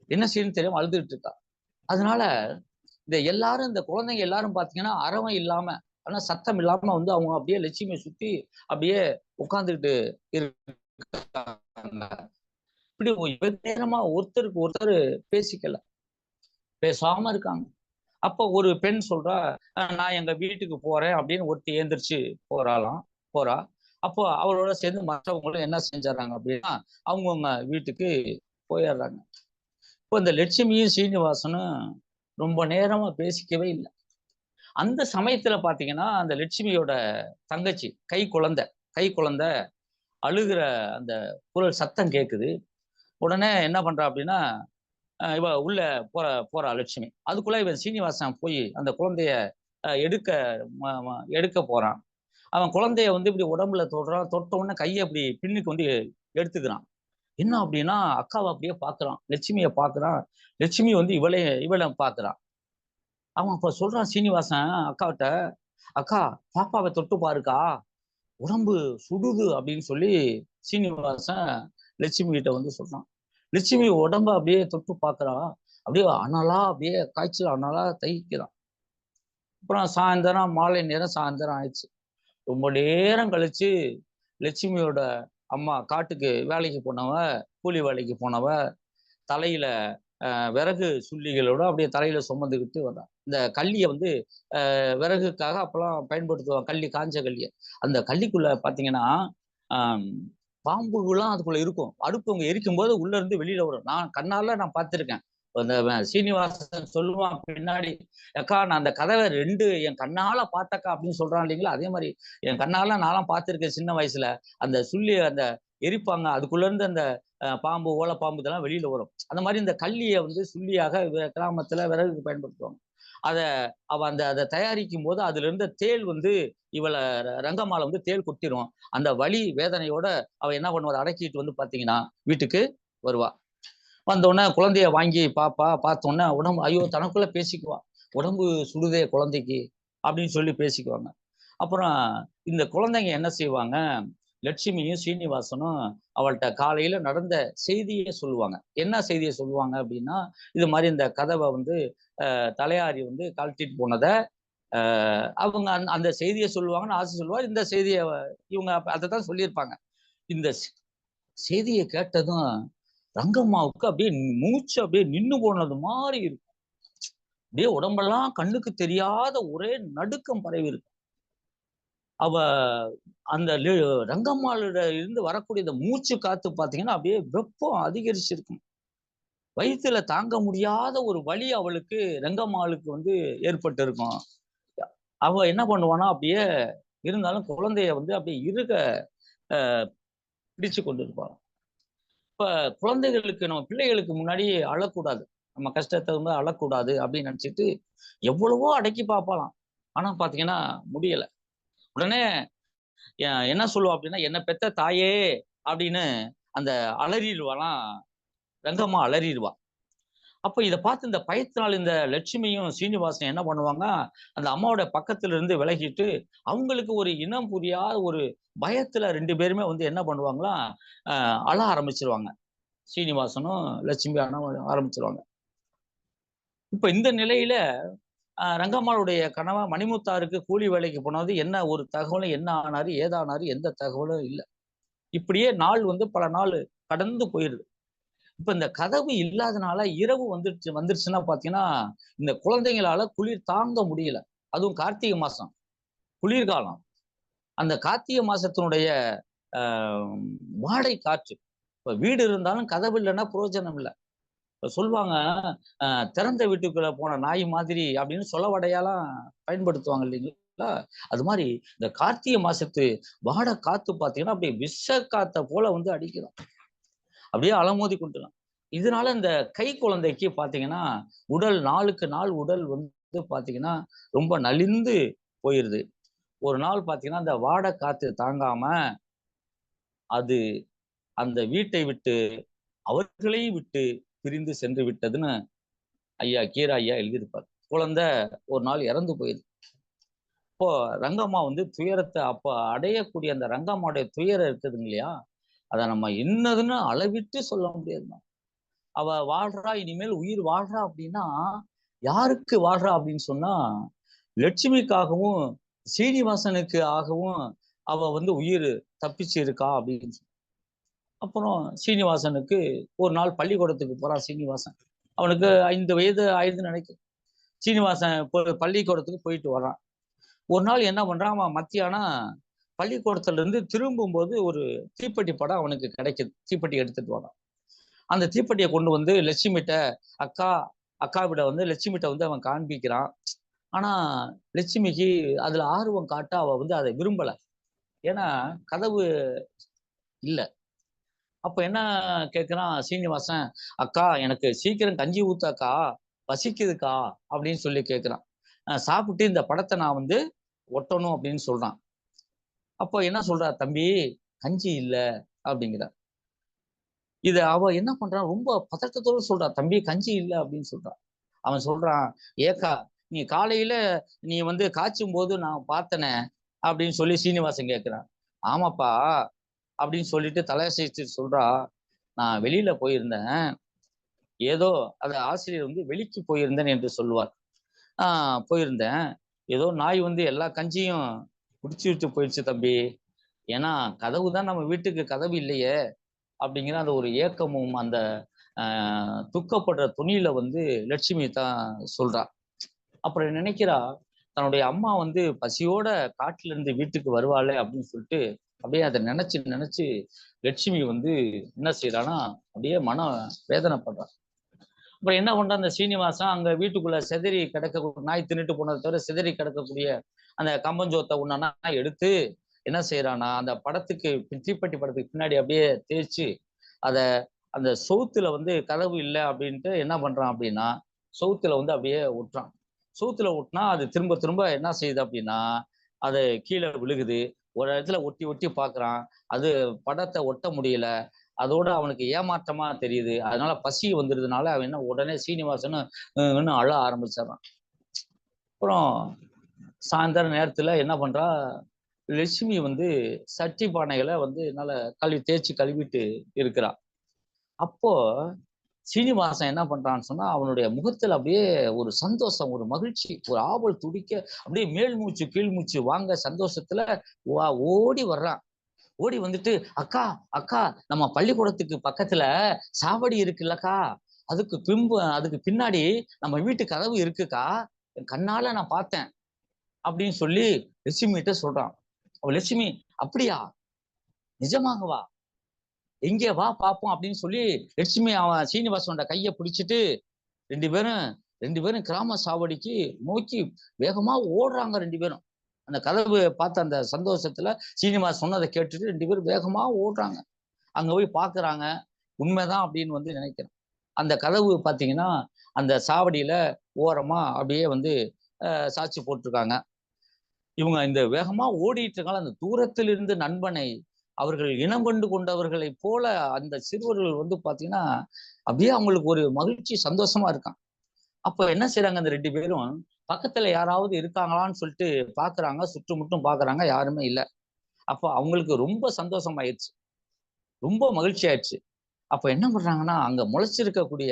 என்ன செய்யணும்னு தெரியாம அழுதுகிட்டு இருக்கா. அதனால இந்த எல்லாரும் இந்த குழந்தைங்க எல்லாரும் பாத்தீங்கன்னா அரவம் இல்லாம, ஆனா சத்தம் இல்லாம வந்து அவங்க அப்படியே லட்சுமியை சுத்தி அப்படியே உட்கார்ந்துகிட்டு இருக்காங்க. இப்படி நேரமா ஒருத்தருக்கு ஒருத்தர் பேசாம இருக்காங்க. அப்போ ஒரு பெண் சொல்றா, நான் எங்க வீட்டுக்கு போறேன் அப்படின்னு ஒருத்தி எழுந்திரிச்சு போறா. அப்போ அவளோட சேர்ந்து மற்றவங்களும் என்ன செஞ்சாங்க அப்படின்னா அவங்கவுங்க வீட்டுக்கு போயிடுறாங்க. இப்போ இந்த லட்சுமியும் சீனிவாசனும் ரொம்ப நேரமா பேசிக்கவே இல்லை. அந்த சமயத்துல பாத்தீங்கன்னா அந்த லட்சுமியோட தங்கச்சி கை குழந்தை அழுகிற அந்த குரல் சத்தம் கேட்குது. உடனே என்ன பண்றா அப்படின்னா, இவ உள்ள போறா லட்சுமி. அதுக்குள்ள இவன் சீனிவாசன் போய் அந்த குழந்தைய எடுக்க போறான். அவன் குழந்தைய வந்து இப்படி உடம்புல தொட்ட உடனே கையை அப்படி பின்னுக்கு வந்து எடுத்துக்கிறான். என்ன அப்படின்னா அக்காவை அப்படியே பாக்குறான், லட்சுமியை பாக்குறான். லட்சுமி வந்து இவளை பாக்குறான். அவன் அப்ப சொல்றான் சீனிவாசன் அக்காவிட்ட, அக்கா பாப்பாவை தொட்டு பாருக்கா, உடம்பு சுடுது அப்படின்னு சொல்லி சீனிவாசன் லட்சுமி கிட்ட வந்து சொல்றான். லட்சுமி உடம்ப அப்படியே தொட்டு பாக்குறான். அப்படியே அனலா அப்படியே காய்ச்சல் அனலா தகிக்கிறான். அப்புறம் மாலை நேரம் சாயந்தரம் ஆயிடுச்சு. ரொம்ப நேரம் கழிச்சு லட்சுமியோட அம்மா காட்டுக்கு வேலைக்கு கூலி வேலைக்கு போனவ தலையில விறகு சுள்ளிகளோட அப்படியே தலையில சுமந்துக்கிட்டு வர்றான். இந்த கல்லியை வந்து விறகுக்காக அப்பெல்லாம் பயன்படுத்துவாங்க, கள்ளி, காஞ்ச கல்லியை. அந்த கல்லிக்குள்ள பாத்தீங்கன்னா பாம்புகள்லாம் அதுக்குள்ள இருக்கும். அடுப்பு அவங்க எரிக்கும் போது உள்ள இருந்து வெளியில வரும். நான் கண்ணால பார்த்திருக்கேன். அந்த சீனிவாசன் சொல்லுவான் பின்னாடி, அக்கா நான் அந்த கதவை 2 என் கண்ணால பார்த்தக்கா அப்படின்னு சொல்றான் இல்லைங்களா, அதே மாதிரி என் கண்ணால நான்லாம் பார்த்திருக்கேன் சின்ன வயசுல. அந்த சுள்ளி அந்த எரிப்பாங்க, அதுக்குள்ள இருந்து அந்த பாம்பு, ஓலைப்பாம்பு இதெல்லாம் வெளியில வரும். அந்த மாதிரி இந்த கல்லியை வந்து சுள்ளியாக கிராமத்துல விறகுக்கு பயன்படுத்துவாங்க. அவ அதை தயாரிக்கும் போது அதுல இருந்த தேள் வந்து இவளை ரங்கம்மாளை வந்து தேள் கொட்டிரும். அந்த வலி வேதனையோட அவ என்ன பண்ணுவா, அடக்கிட்டு வந்து பாத்தீங்கன்னா வீட்டுக்கு வருவா. வந்தோடனே குழந்தைய வாங்கி பார்த்தோன்னே உடம்பு ஐயோ தனக்குள்ள பேசிக்குவா, உடம்பு சுடுதே குழந்தைக்கு அப்படின்னு சொல்லி பேசிக்குவாங்க. அப்புறம் இந்த குழந்தைங்க என்ன செய்வாங்க, லட்சுமியும் சீனிவாசனும் அவள்கிட்ட காலையில நடந்த செய்தியை சொல்லுவாங்க. என்ன செய்தியை சொல்லுவாங்க அப்படின்னா, இது மாதிரி இந்த கதவை வந்து தலையாரி வந்து கழட்டிட்டு போனதை அவங்க அந்த செய்தியை சொல்லுவாங்கன்னு ஆசை சொல்லுவார். இந்த செய்தியை இவங்க அதை தான் சொல்லியிருப்பாங்க. இந்த செய்தியை கேட்டதும் ரங்கம்மாவுக்கு அப்படியே மூச்சு அப்படியே நின்னு போனது மாதிரி இருக்கும். அப்படியே உடம்பெல்லாம் கண்ணுக்கு தெரியாத ஒரே நடுக்கம் பரவி இருக்கு. அவ அந்த ரங்கம்மாளோட இருந்து வரக்கூடிய இந்த மூச்சு காத்து பாத்தீங்கன்னா அப்படியே வெப்பம் அதிகரிச்சிருக்கும். வயிற்றுல தாங்க முடியாத ஒரு வலி அவளுக்கு ரங்கம்மாளுக்கு வந்து ஏற்பட்டு இருக்கும். அவ என்ன பண்ணுவானா, அப்படியே இருந்தாலும் குழந்தைய வந்து அப்படியே பிடிச்சு கொண்டு இருப்பாள். இப்ப குழந்தைகளுக்கு நம்ம பிள்ளைகளுக்கு முன்னாடி அழக்கூடாது, நம்ம கஷ்டத்தை வந்து அழக்கூடாது அப்படின்னு நினைச்சிட்டு எவ்வளவோ அடக்கி பார்ப்பாளாம். ஆனா பாத்தீங்கன்னா முடியல. உடனே என்ன சொல்லுவா அப்படின்னா, என்ன பெத்த தாயே அப்படின்னு அந்த அலறிடுவாலாம், ரங்கம்மா அலறிடுவா. அப்ப இதை பார்த்து இந்த பயத்தினால் இந்த லட்சுமியும் சீனிவாசன் என்ன பண்ணுவாங்க, அந்த அம்மாவோட பக்கத்துல இருந்து விலகிட்டு அவங்களுக்கு ஒரு இனம் புரியாத ஒரு பயத்துல 2 பேருமே வந்து என்ன பண்ணுவாங்களாம், அழ ஆரம்பிச்சிருவாங்க. சீனிவாசனும் லட்சுமி ஆரம்பிச்சிருவாங்க. இப்ப இந்த நிலையில ரங்கம்மாளுடைய கணவன் மணிமுத்தாருக்கு கூலி வேலைக்கு போனது என்ன ஒரு தகவலும், என்ன ஆனாரு ஏதானாரு எந்த தகவலும் இல்லை. இப்படியே நாள் வந்து பல நாள் கடந்து போயிருது. இப்ப இந்த கதவு இல்லாதனால இரவு வந்துருச்சுன்னா பாத்தீங்கன்னா இந்த குழந்தைங்களால குளிர் தாங்க முடியல. அதுவும் கார்த்திகை மாசம் குளிர்காலம். அந்த கார்த்திகை மாசத்தினுடைய வாடை காற்று. இப்ப வீடு இருந்தாலும் கதவு இல்லைன்னா பிரயோஜனம் இல்லை. இப்ப சொல்லுவாங்க, திறந்த வீட்டுக்குள்ள போன நாய் மாதிரி அப்படின்னு சொல்லவடையாலாம் பயன்படுத்துவாங்க இல்லைங்களா? அது மாதிரி இந்த கார்த்திகை மாசத்து வாடை காத்து பாத்தீங்கன்னா அப்படியே விஷ காத்த போல வந்து அடிக்கிறோம். அப்படியே அலமோதி கொண்டுலாம். இதனால இந்த கை குழந்தைக்கு பாத்தீங்கன்னா உடல் நாளுக்கு நாள் உடல் வந்து பாத்தீங்கன்னா ரொம்ப நலிந்து போயிருது. ஒரு நாள் பாத்தீங்கன்னா அந்த வாடை காத்து தாங்காம அது அந்த வீட்டை விட்டு அவர்களையும் விட்டு பிரிந்து சென்று விட்டதுன்னு ஐயா கீரா ஐயா எழுதியிருப்பார். குழந்தை ஒரு நாள் இறந்து போயிடுது. இப்போ ரங்கம்மா வந்து துயரத்தை அப்ப அடையக்கூடிய அந்த ரங்கம்மாவுடைய துயரம் இருக்குதுங்க இல்லையா, அதை நம்ம என்னதுன்னு அளவிட்டு சொல்ல முடியாதுமா. அவ வாழ்றா, இனிமேல் உயிர் வாழ்றா அப்படின்னா யாருக்கு வாழ்றா அப்படின்னு சொன்னா லட்சுமிக்காகவும் சீனிவாசனுக்கு ஆகவும் அவ வந்து உயிர் தப்பிச்சு இருக்கா அப்படின்னு. அப்புறம் சீனிவாசனுக்கு ஒரு நாள் பள்ளிக்கூடத்துக்கு போறான் சீனிவாசன். அவனுக்கு 5 வயது ஆயிடுதுன்னு நினைக்கிறேன். சீனிவாசன் பள்ளிக்கூடத்துக்கு போயிட்டு வர்றான். ஒரு நாள் என்ன பண்றான், அவன் மத்தியானம் பள்ளிக்கூடத்துல இருந்து திரும்பும்போது ஒரு தீப்பெட்டி படம் அவனுக்கு கிடைக்குது. தீப்பெட்டி எடுத்துட்டு வரான். அந்த தீப்பெட்டியை கொண்டு வந்து லட்சுமிட்ட அக்காவிட வந்து லட்சுமிட்ட வந்து அவன் காண்பிக்கிறான். ஆனா லட்சுமிக்கு அதுல ஆர்வம் காட்ட அவ வந்து அதை விரும்பல. ஏன்னா கதவு இல்ல. அப்ப என்ன கேட்கிறான் சீனிவாசன், அக்கா எனக்கு சீக்கிரம் கஞ்சி ஊத்தாக்கா, பசிக்குதுக்கா அப்படின்னு சொல்லி கேட்கிறான். சாப்பிட்டு இந்த படத்தை நான் வந்து ஒட்டணும் அப்படின்னு சொல்றான். அப்போ என்ன சொல்றா, தம்பி கஞ்சி இல்ல அப்படிங்கிற. இத அவ என்ன பண்றான், ரொம்ப பதட்டத்தோடு சொல்றா, தம்பி கஞ்சி இல்ல அப்படின்னு சொல்றான். அவன் சொல்றான், ஏக்கா நீ காலையில நீ வந்து காய்ச்சும் போது நான் பார்த்தனே அப்படின்னு சொல்லி சீனிவாசன் கேட்கிறான். ஆமாப்பா அப்படின்னு சொல்லிட்டு தலையசைச்சு சொல்றா, நான் வெளியில போயிருந்தேன், ஏதோ அந்த ஆசிரியர் வந்து வெளிக்கு போயிருந்தேன் என்று சொல்லுவார். போயிருந்தேன், ஏதோ நாய் வந்து எல்லா கஞ்சியும் குடிச்சு விட்டு போயிடுச்சு தம்பி. ஏன்னா கதவு தான் நம்ம வீட்டுக்கு கதவு இல்லையே அப்படிங்கிற அந்த ஒரு ஏக்கமும் அந்த துக்கப்படுற துணியில வந்து லட்சுமி தான் சொல்றா. அப்புறம் நினைக்கிறா, தன்னுடைய அம்மா வந்து பசியோட காட்டுல இருந்து வீட்டுக்கு வருவாளே அப்படின்னு சொல்லிட்டு அப்படியே அதை நினைச்சு நினைச்சு லட்சுமி வந்து என்ன செய்யறான்னா அப்படியே மன வேதனைப்படுறா. அப்புறம் என்ன பண்றா, அந்த சீனிவாசன் அங்க வீட்டுக்குள்ள சிதறி கிடக்க நாய் தின்னுட்டு போனதை தவிர சிதறி கிடக்கக்கூடிய அந்த கம்பஞ்சோத்தை ஒன்னா எடுத்து என்ன செய்யறான்னா அந்த படத்துக்கு தீப்பெட்டி படத்துக்கு பின்னாடி அப்படியே தேய்ச்சி அத அந்த சவுத்துல வந்து கதவு இல்லை அப்படின்ட்டு என்ன பண்றான் அப்படின்னா சவுத்துல வந்து அப்படியே ஒட்டுறான். சவுத்துல ஒட்டினா அது திரும்ப திரும்ப என்ன செய்யுது அப்படின்னா அது கீழே விழுகுது. ஒரு இடத்துல ஒட்டி ஒட்டி பாக்குறான், அது படத்தை ஒட்ட முடியல. அதோட அவனுக்கு ஏமாற்றமா தெரியுது. அதனால பசி வந்துருதுனால அவன் என்ன உடனே சீனிவாசன் அழ ஆரம்பிச்சிடறான். அப்புறம் சாயந்தர நேரத்துல என்ன பண்றா, லட்சுமி வந்து சட்டி பானைகளை வந்து என்னால தேய்ச்சி கழுவிட்டு இருக்கிறா. அப்போ சீனிவாசன் என்ன பண்றான்னு சொன்னா அவனுடைய முகத்துல அப்படியே ஒரு சந்தோஷம், ஒரு மகிழ்ச்சி, ஒரு ஆவல் துடிக்க அப்படியே மேல் மூச்சு கீழ் மூச்சு வாங்க சந்தோஷத்துல ஓடி வர்றான். ஓடி வந்துட்டு, அக்கா அக்கா நம்ம பள்ளிக்கூடத்துக்கு பக்கத்துல சாவடி இருக்குல்லக்கா, அதுக்கு பின்னாடி நம்ம வீட்டு கதவு இருக்குக்கா, என் கண்ணால நான் பார்த்தேன் அப்படின்னு சொல்லி லட்சுமிகிட்ட சொல்றான். அவ லட்சுமி, அப்படியா, நிஜமாகவா, எங்கே வா பார்ப்போம் அப்படின்னு சொல்லி லட்சுமி அவன் சீனிவாசனோட கையை பிடிச்சிட்டு ரெண்டு பேரும் கிராம சாவடிக்கு நோக்கி வேகமா ஓடுறாங்க. 2 பேரும் அந்த கதவு பார்த்த அந்த சந்தோஷத்துல சீனிவாசன் சொன்னதை கேட்டுட்டு 2 பேரும் வேகமா ஓடுறாங்க. அங்க போய் பாக்குறாங்க, உண்மைதான் அப்படின்னு வந்து நினைக்கிறேன். அந்த கதவு பாத்தீங்கன்னா அந்த சாவடியில ஓரமா அப்படியே வந்து சாட்சி போட்டிருக்காங்க. இவங்க இந்த வேகமா ஓடிட்டு இருக்காங்க. அந்த தூரத்திலிருந்து நண்பனை அவர்கள் இனம் கண்டு கொண்டவர்களை போல அந்த சிறுவர்கள் வந்து பாத்தீங்கன்னா அப்படியே அவங்களுக்கு ஒரு மகிழ்ச்சி சந்தோஷமா இருக்கான். அப்ப என்ன செய்யறாங்க அந்த 2 பேரும், பக்கத்துல யாராவது இருக்காங்களான்னு சொல்லிட்டு பாக்குறாங்க, சுற்றுமுற்றும் பாக்குறாங்க, யாருமே இல்ல. அப்ப அவங்களுக்கு ரொம்ப சந்தோஷம் ஆயிடுச்சு, ரொம்ப மகிழ்ச்சி ஆயிடுச்சு. அப்ப என்ன பண்றாங்கன்னா, அங்க முளைச்சிருக்கக்கூடிய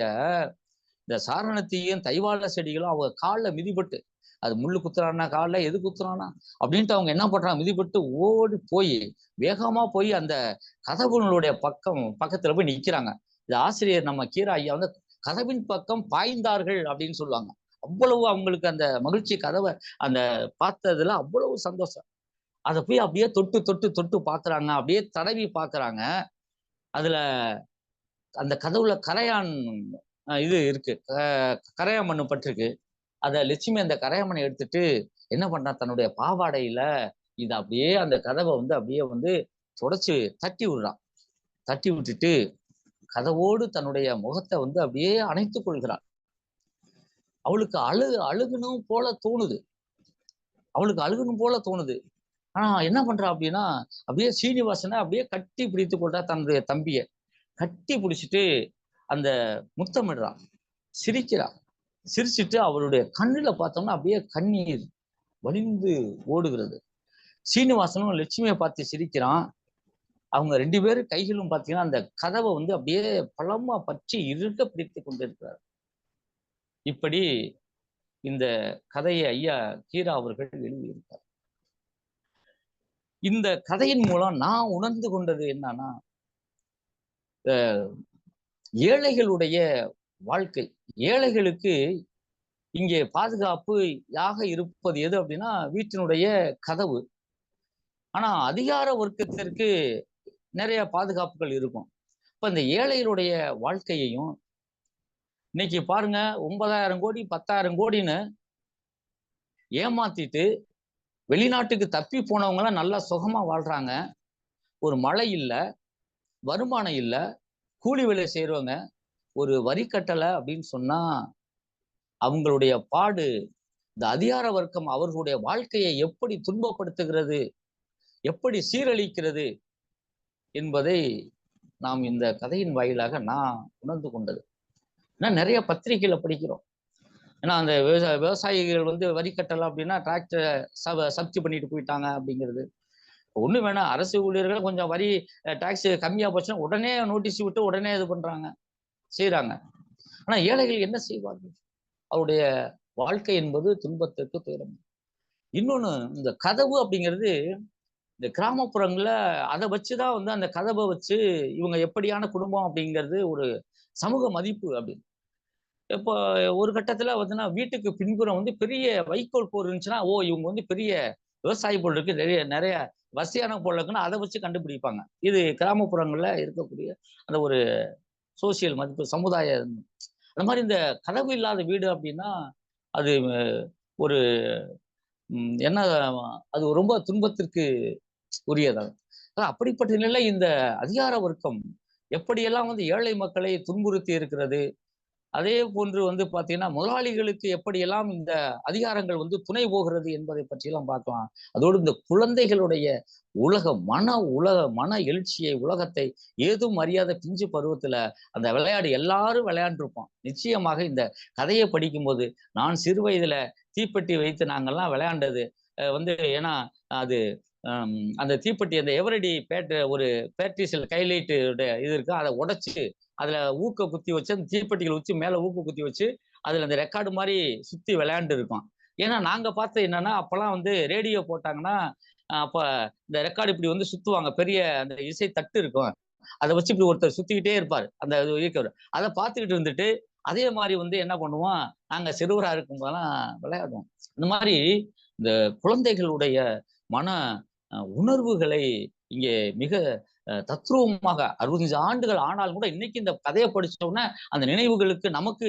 இந்த சாரணத்தையும் தைவாழ செடிகளும் அவங்க கால்ல மிதிபட்டு, அது முள்ளு குத்துறானா கால்ல, எது குத்துறானா அப்படின்ட்டு அவங்க என்ன பண்றாங்க, மிதிபட்டு ஓடி போய் வேகமா போய் அந்த கதவுகளுடைய பக்கத்துல போய் நிக்கிறாங்க. இது ஆசிரியர் நம்ம கீரா ஐயா வந்து கதவின் பக்கம் பாய்ந்தார்கள் அப்படின்னு சொல்லுவாங்க. அவ்வளவு அவங்களுக்கு அந்த மகிழ்ச்சி, கதவை அந்த பார்த்ததுல அவ்வளவு சந்தோஷம். அதை போய் அப்படியே தொட்டு தொட்டு தொட்டு பாக்குறாங்க, அப்படியே தடவி பாக்குறாங்க. அதுல அந்த கதவுல கரையான் இது இருக்கு, கரையான் மண்ணு பட்டிருக்கு. அத லட்சுமி அந்த கரையாமனை எடுத்துட்டு என்ன பண்றா, தன்னுடைய பாவாடையில இதை அப்படியே அந்த கதவை வந்து அப்படியே வந்து தொடச்சு தட்டி விடுறான். தட்டி விட்டுட்டு கதவோடு தன்னுடைய முகத்தை வந்து அப்படியே அணைத்துக் கொள்கிறாள். அவளுக்கு அழுகணும் போல தோணுது, அவளுக்கு அழுகணும் போல தோணுது. ஆனா என்ன பண்றா அப்படின்னா, அப்படியே சீனிவாசனை அப்படியே கட்டி பிடித்து கொள்றா, தன்னுடைய தம்பிய கட்டி பிடிச்சிட்டு அந்த முத்தமிடுறான், சிரிக்கிறா. சிரிச்சுட்டு அவருடைய கண்ணுல பார்த்தோம்னா அப்படியே கண்ணீர் வழிந்து ஓடுகிறது. சீனிவாசனும் லட்சுமியை பார்த்து சிரிக்கிறான். அவங்க 2 பேரும் கைகளும் பார்த்தீங்கன்னா அந்த கதவை வந்து அப்படியே பலமா பற்றி இறுக பிடித்து கொண்டிருக்கிறார். இப்படி இந்த கதையை ஐயா கீரா அவர்கள் எழுதியிருக்கார். இந்த கதையின் மூலம் நான் உணர்ந்து கொண்டது என்னன்னா, ஏழைகளுடைய வாழ்க்கை, ஏழைகளுக்கு இங்கே பாதுகாப்பு யாக இருப்பது எது அப்படின்னா வீட்டினுடைய கதவு. ஆனா அதிகார வர்க்கத்திற்கு நிறைய பாதுகாப்புகள் இருக்கும். இப்ப இந்த ஏழைகளுடைய வாழ்க்கையையும் இன்னைக்கு பாருங்க, 9,000 கோடி 10,000 கோடின்னு ஏமாத்திட்டு வெளிநாட்டுக்கு தப்பி போனவங்க எல்லாம் நல்லா சுகமா வாழ்றாங்க. ஒரு மழை இல்ல, வருமானம் இல்ல, கூலி வேலை செய்யறவங்க ஒரு வரி கட்டலை அப்படின்னு சொன்னா அவங்களுடைய பாடு, இந்த அதிகார வர்க்கம் அவர்களுடைய வாழ்க்கையை எப்படி துன்பப்படுத்துகிறது, எப்படி சீரழிக்கிறது என்பதை நாம் இந்த கதையின் வாயிலாக நான் உணர்ந்து கொண்டது. ஏன்னா நிறைய பத்திரிகைகளை படிக்கிறோம். ஏன்னா அந்த விவசாயிகள் வந்து வரி கட்டலாம் அப்படின்னா டிராக்டரை சப்தி பண்ணிட்டு போயிட்டாங்க அப்படிங்கிறது ஒண்ணு வேணாம். அரசு ஊழியர்கள் கொஞ்சம் வரி டாக்ஸ் கம்மியா போச்சுன்னா உடனே நோட்டீஸ் விட்டு உடனே இது பண்றாங்க, செய்யறாங்க. ஆனா ஏழைகள் என்ன செய்வார்கள்? அவருடைய வாழ்க்கை என்பது துன்பத்திற்கு துயரம். இன்னொன்னு, இந்த கதவு அப்படிங்கிறது இந்த கிராமப்புறங்கள்ல அதை வச்சுதான் வந்து அந்த கதவை வச்சு இவங்க எப்படியான குடும்பம் அப்படிங்கிறது ஒரு சமூக மதிப்பு அப்படின்னு. இப்போ ஒரு கட்டத்துல வந்துன்னா வீட்டுக்கு பின்புறம் வந்து பெரிய வைக்கோல் போர் இருந்துச்சுன்னா, ஓ இவங்க வந்து பெரிய விவசாய பொருள் இருக்கு, நிறைய நிறைய வசதியான பொருள் இருக்குன்னா அதை வச்சு கண்டுபிடிப்பாங்க. இது கிராமப்புறங்கள்ல இருக்கக்கூடிய அந்த ஒரு சோசியல் மதிப்பு, சமுதாய. அந்த மாதிரி இந்த கதவு இல்லாத வீடு அப்படின்னா அது ஒரு என்ன, அது ரொம்ப துன்பத்திற்கு உரியதாகும். அப்படிப்பட்ட நிலையில இந்த அதிகார வர்க்கம் எப்படியெல்லாம் வந்து ஏழை மக்களை துன்புறுத்தி இருக்கிறது, அதே போன்று வந்து பாத்தீங்கன்னா முதலாளிகளுக்கு எப்படியெல்லாம் இந்த அதிகாரங்கள் வந்து துணை போகிறது என்பதை பற்றியெல்லாம் பார்க்கலாம். அதோடு இந்த குழந்தைகளுடைய மன எழுச்சியை, உலகத்தை ஏதும் அறியாத பிஞ்சு பருவத்துல அந்த விளையாடு எல்லாரும் விளையாண்டுருப்போம். நிச்சயமாக இந்த கதையை படிக்கும்போது நான் சிறு வயதுல தீப்பெட்டி வைத்து நாங்கெல்லாம் விளையாண்டது வந்து, ஏன்னா அது அந்த தீப்பெட்டி அந்த எவரடி ஒரு பேட்ரிஸில் கைலைட்டு இது இருக்கு, அதை உடைச்சு அதுல ஊக்க குத்தி வச்சு அந்த தீப்பெட்டிகள் வச்சு மேல ஊக்க குத்தி வச்சு அதுல அந்த ரெக்கார்டு மாதிரி சுத்தி விளையாண்டு இருக்கோம். ஏன்னா நாங்க பார்த்தது என்னன்னா, அப்பெல்லாம் வந்து ரேடியோ போட்டாங்கன்னா அப்ப இந்த ரெக்கார்டு இப்படி வந்து சுத்துவாங்க, பெரிய அந்த இசை தட்டு இருக்கும், அதை வச்சு இப்படி ஒருத்தர் சுத்திக்கிட்டே இருப்பாரு அந்த இயக்கவர். அதை பார்த்துக்கிட்டு இருந்துட்டு அதே மாதிரி வந்து என்ன பண்ணுவோம், நாங்க சிறுவரா இருக்கும் போதெல்லாம் விளையாடுவோம். இந்த மாதிரி இந்த குழந்தைகளுடைய மன உணர்வுகளை இங்கே மிக தத்ரூபமாக 65 ஆண்டுகள் ஆனாலும் கூட இன்னைக்கு இந்த கதையை படிச்சோம்னா அந்த நினைவுகளுக்கு நமக்கு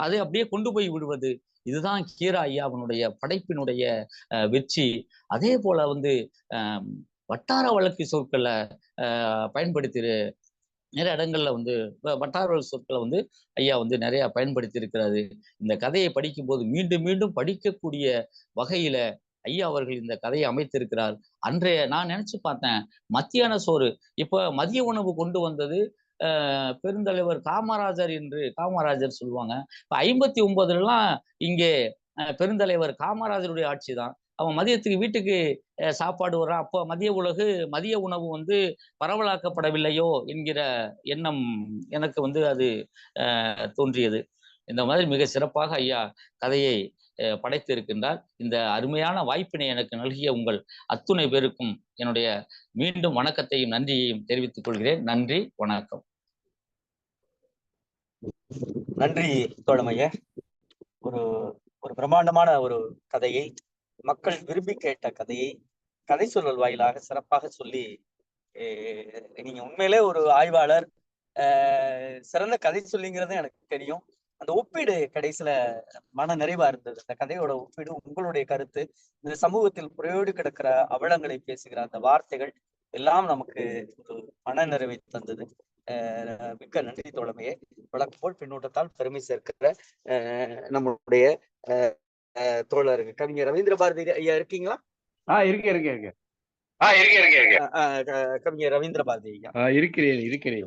அதை அப்படியே கொண்டு போய் விடுவது. இதுதான் கீரா ஐயாவினுடைய படைப்பினுடைய வெற்றி. அதே போல வந்து வட்டார வழக்கு சொற்களை பயன்படுத்தி நிறைய இடங்கள்ல வந்து வட்டார வழக்கு சொற்களை வந்து ஐயா வந்து நிறைய பயன்படுத்தி இருக்கிறாரு. இந்த கதையை படிக்கும் போது மீண்டும் மீண்டும் படிக்கக்கூடிய வகையில ஐயா அவர்கள் இந்த கதையை அமைத்திருக்கிறார். அன்றைய நான் நினைச்சு பார்த்தேன், மத்தியான சோறு இப்ப மதிய உணவு கொண்டு வந்தது பெருந்தலைவர் காமராஜர் என்று காமராஜர் சொல்லுவாங்க. இப்ப 59லாம் இங்கே பெருந்தலைவர் காமராஜருடைய ஆட்சி தான். அவன் மதியத்துக்கு வீட்டுக்கு சாப்பாடு வர்றான். அப்போ மதிய உணவு வந்து பரவலாக்கப்படவில்லையோ என்கிற எண்ணம் எனக்கு அது தோன்றியது. இந்த மாதிரி மிக சிறப்பாக ஐயா கதையை படைத்து இருக்கின்றார். இந்த அருமையான வாய்ப்பினை எனக்கு நல்கிய உங்கள் அத்துணை பேருக்கும் என்னுடைய மீண்டும் வணக்கத்தையும் நன்றியையும் தெரிவித்துக் கொள்கிறேன். நன்றி, வணக்கம். நன்றி தோழமையா. ஒரு ஒரு பிரம்மாண்டமான ஒரு கதையை, மக்கள் விரும்பி கேட்ட கதையை கதை சொல்லல் வாயிலாக சிறப்பாக சொல்லி, நீங்க உண்மையிலே ஒரு ஆய்வாளர், சிறந்த கதை சொல்லிங்கிறது எனக்கு தெரியும். அந்த ஒப்பீடு கடைசியில மன நிறைவா இருந்தது. அந்த கதையோட ஒப்பீடு, உங்களுடைய கருத்து, இந்த சமூகத்தில் புரையோடு கிடக்கிற அவலங்களை பேசுகிற அந்த வார்த்தைகள் எல்லாம் நமக்கு ஒரு மன நிறைவை தந்தது. மிக்க நன்றி தோழமையே. வழக்கம் போல் பின்னூட்டத்தால் பெருமை சேர்க்கிற நம்மளுடைய தோழர் கவிஞர் ரவீந்திர பாரதி ஐயா இருக்கீங்களா? இருக்கேன். கவிஞர் ரவீந்திர பாரதி ஐயா. இருக்கிறேன்.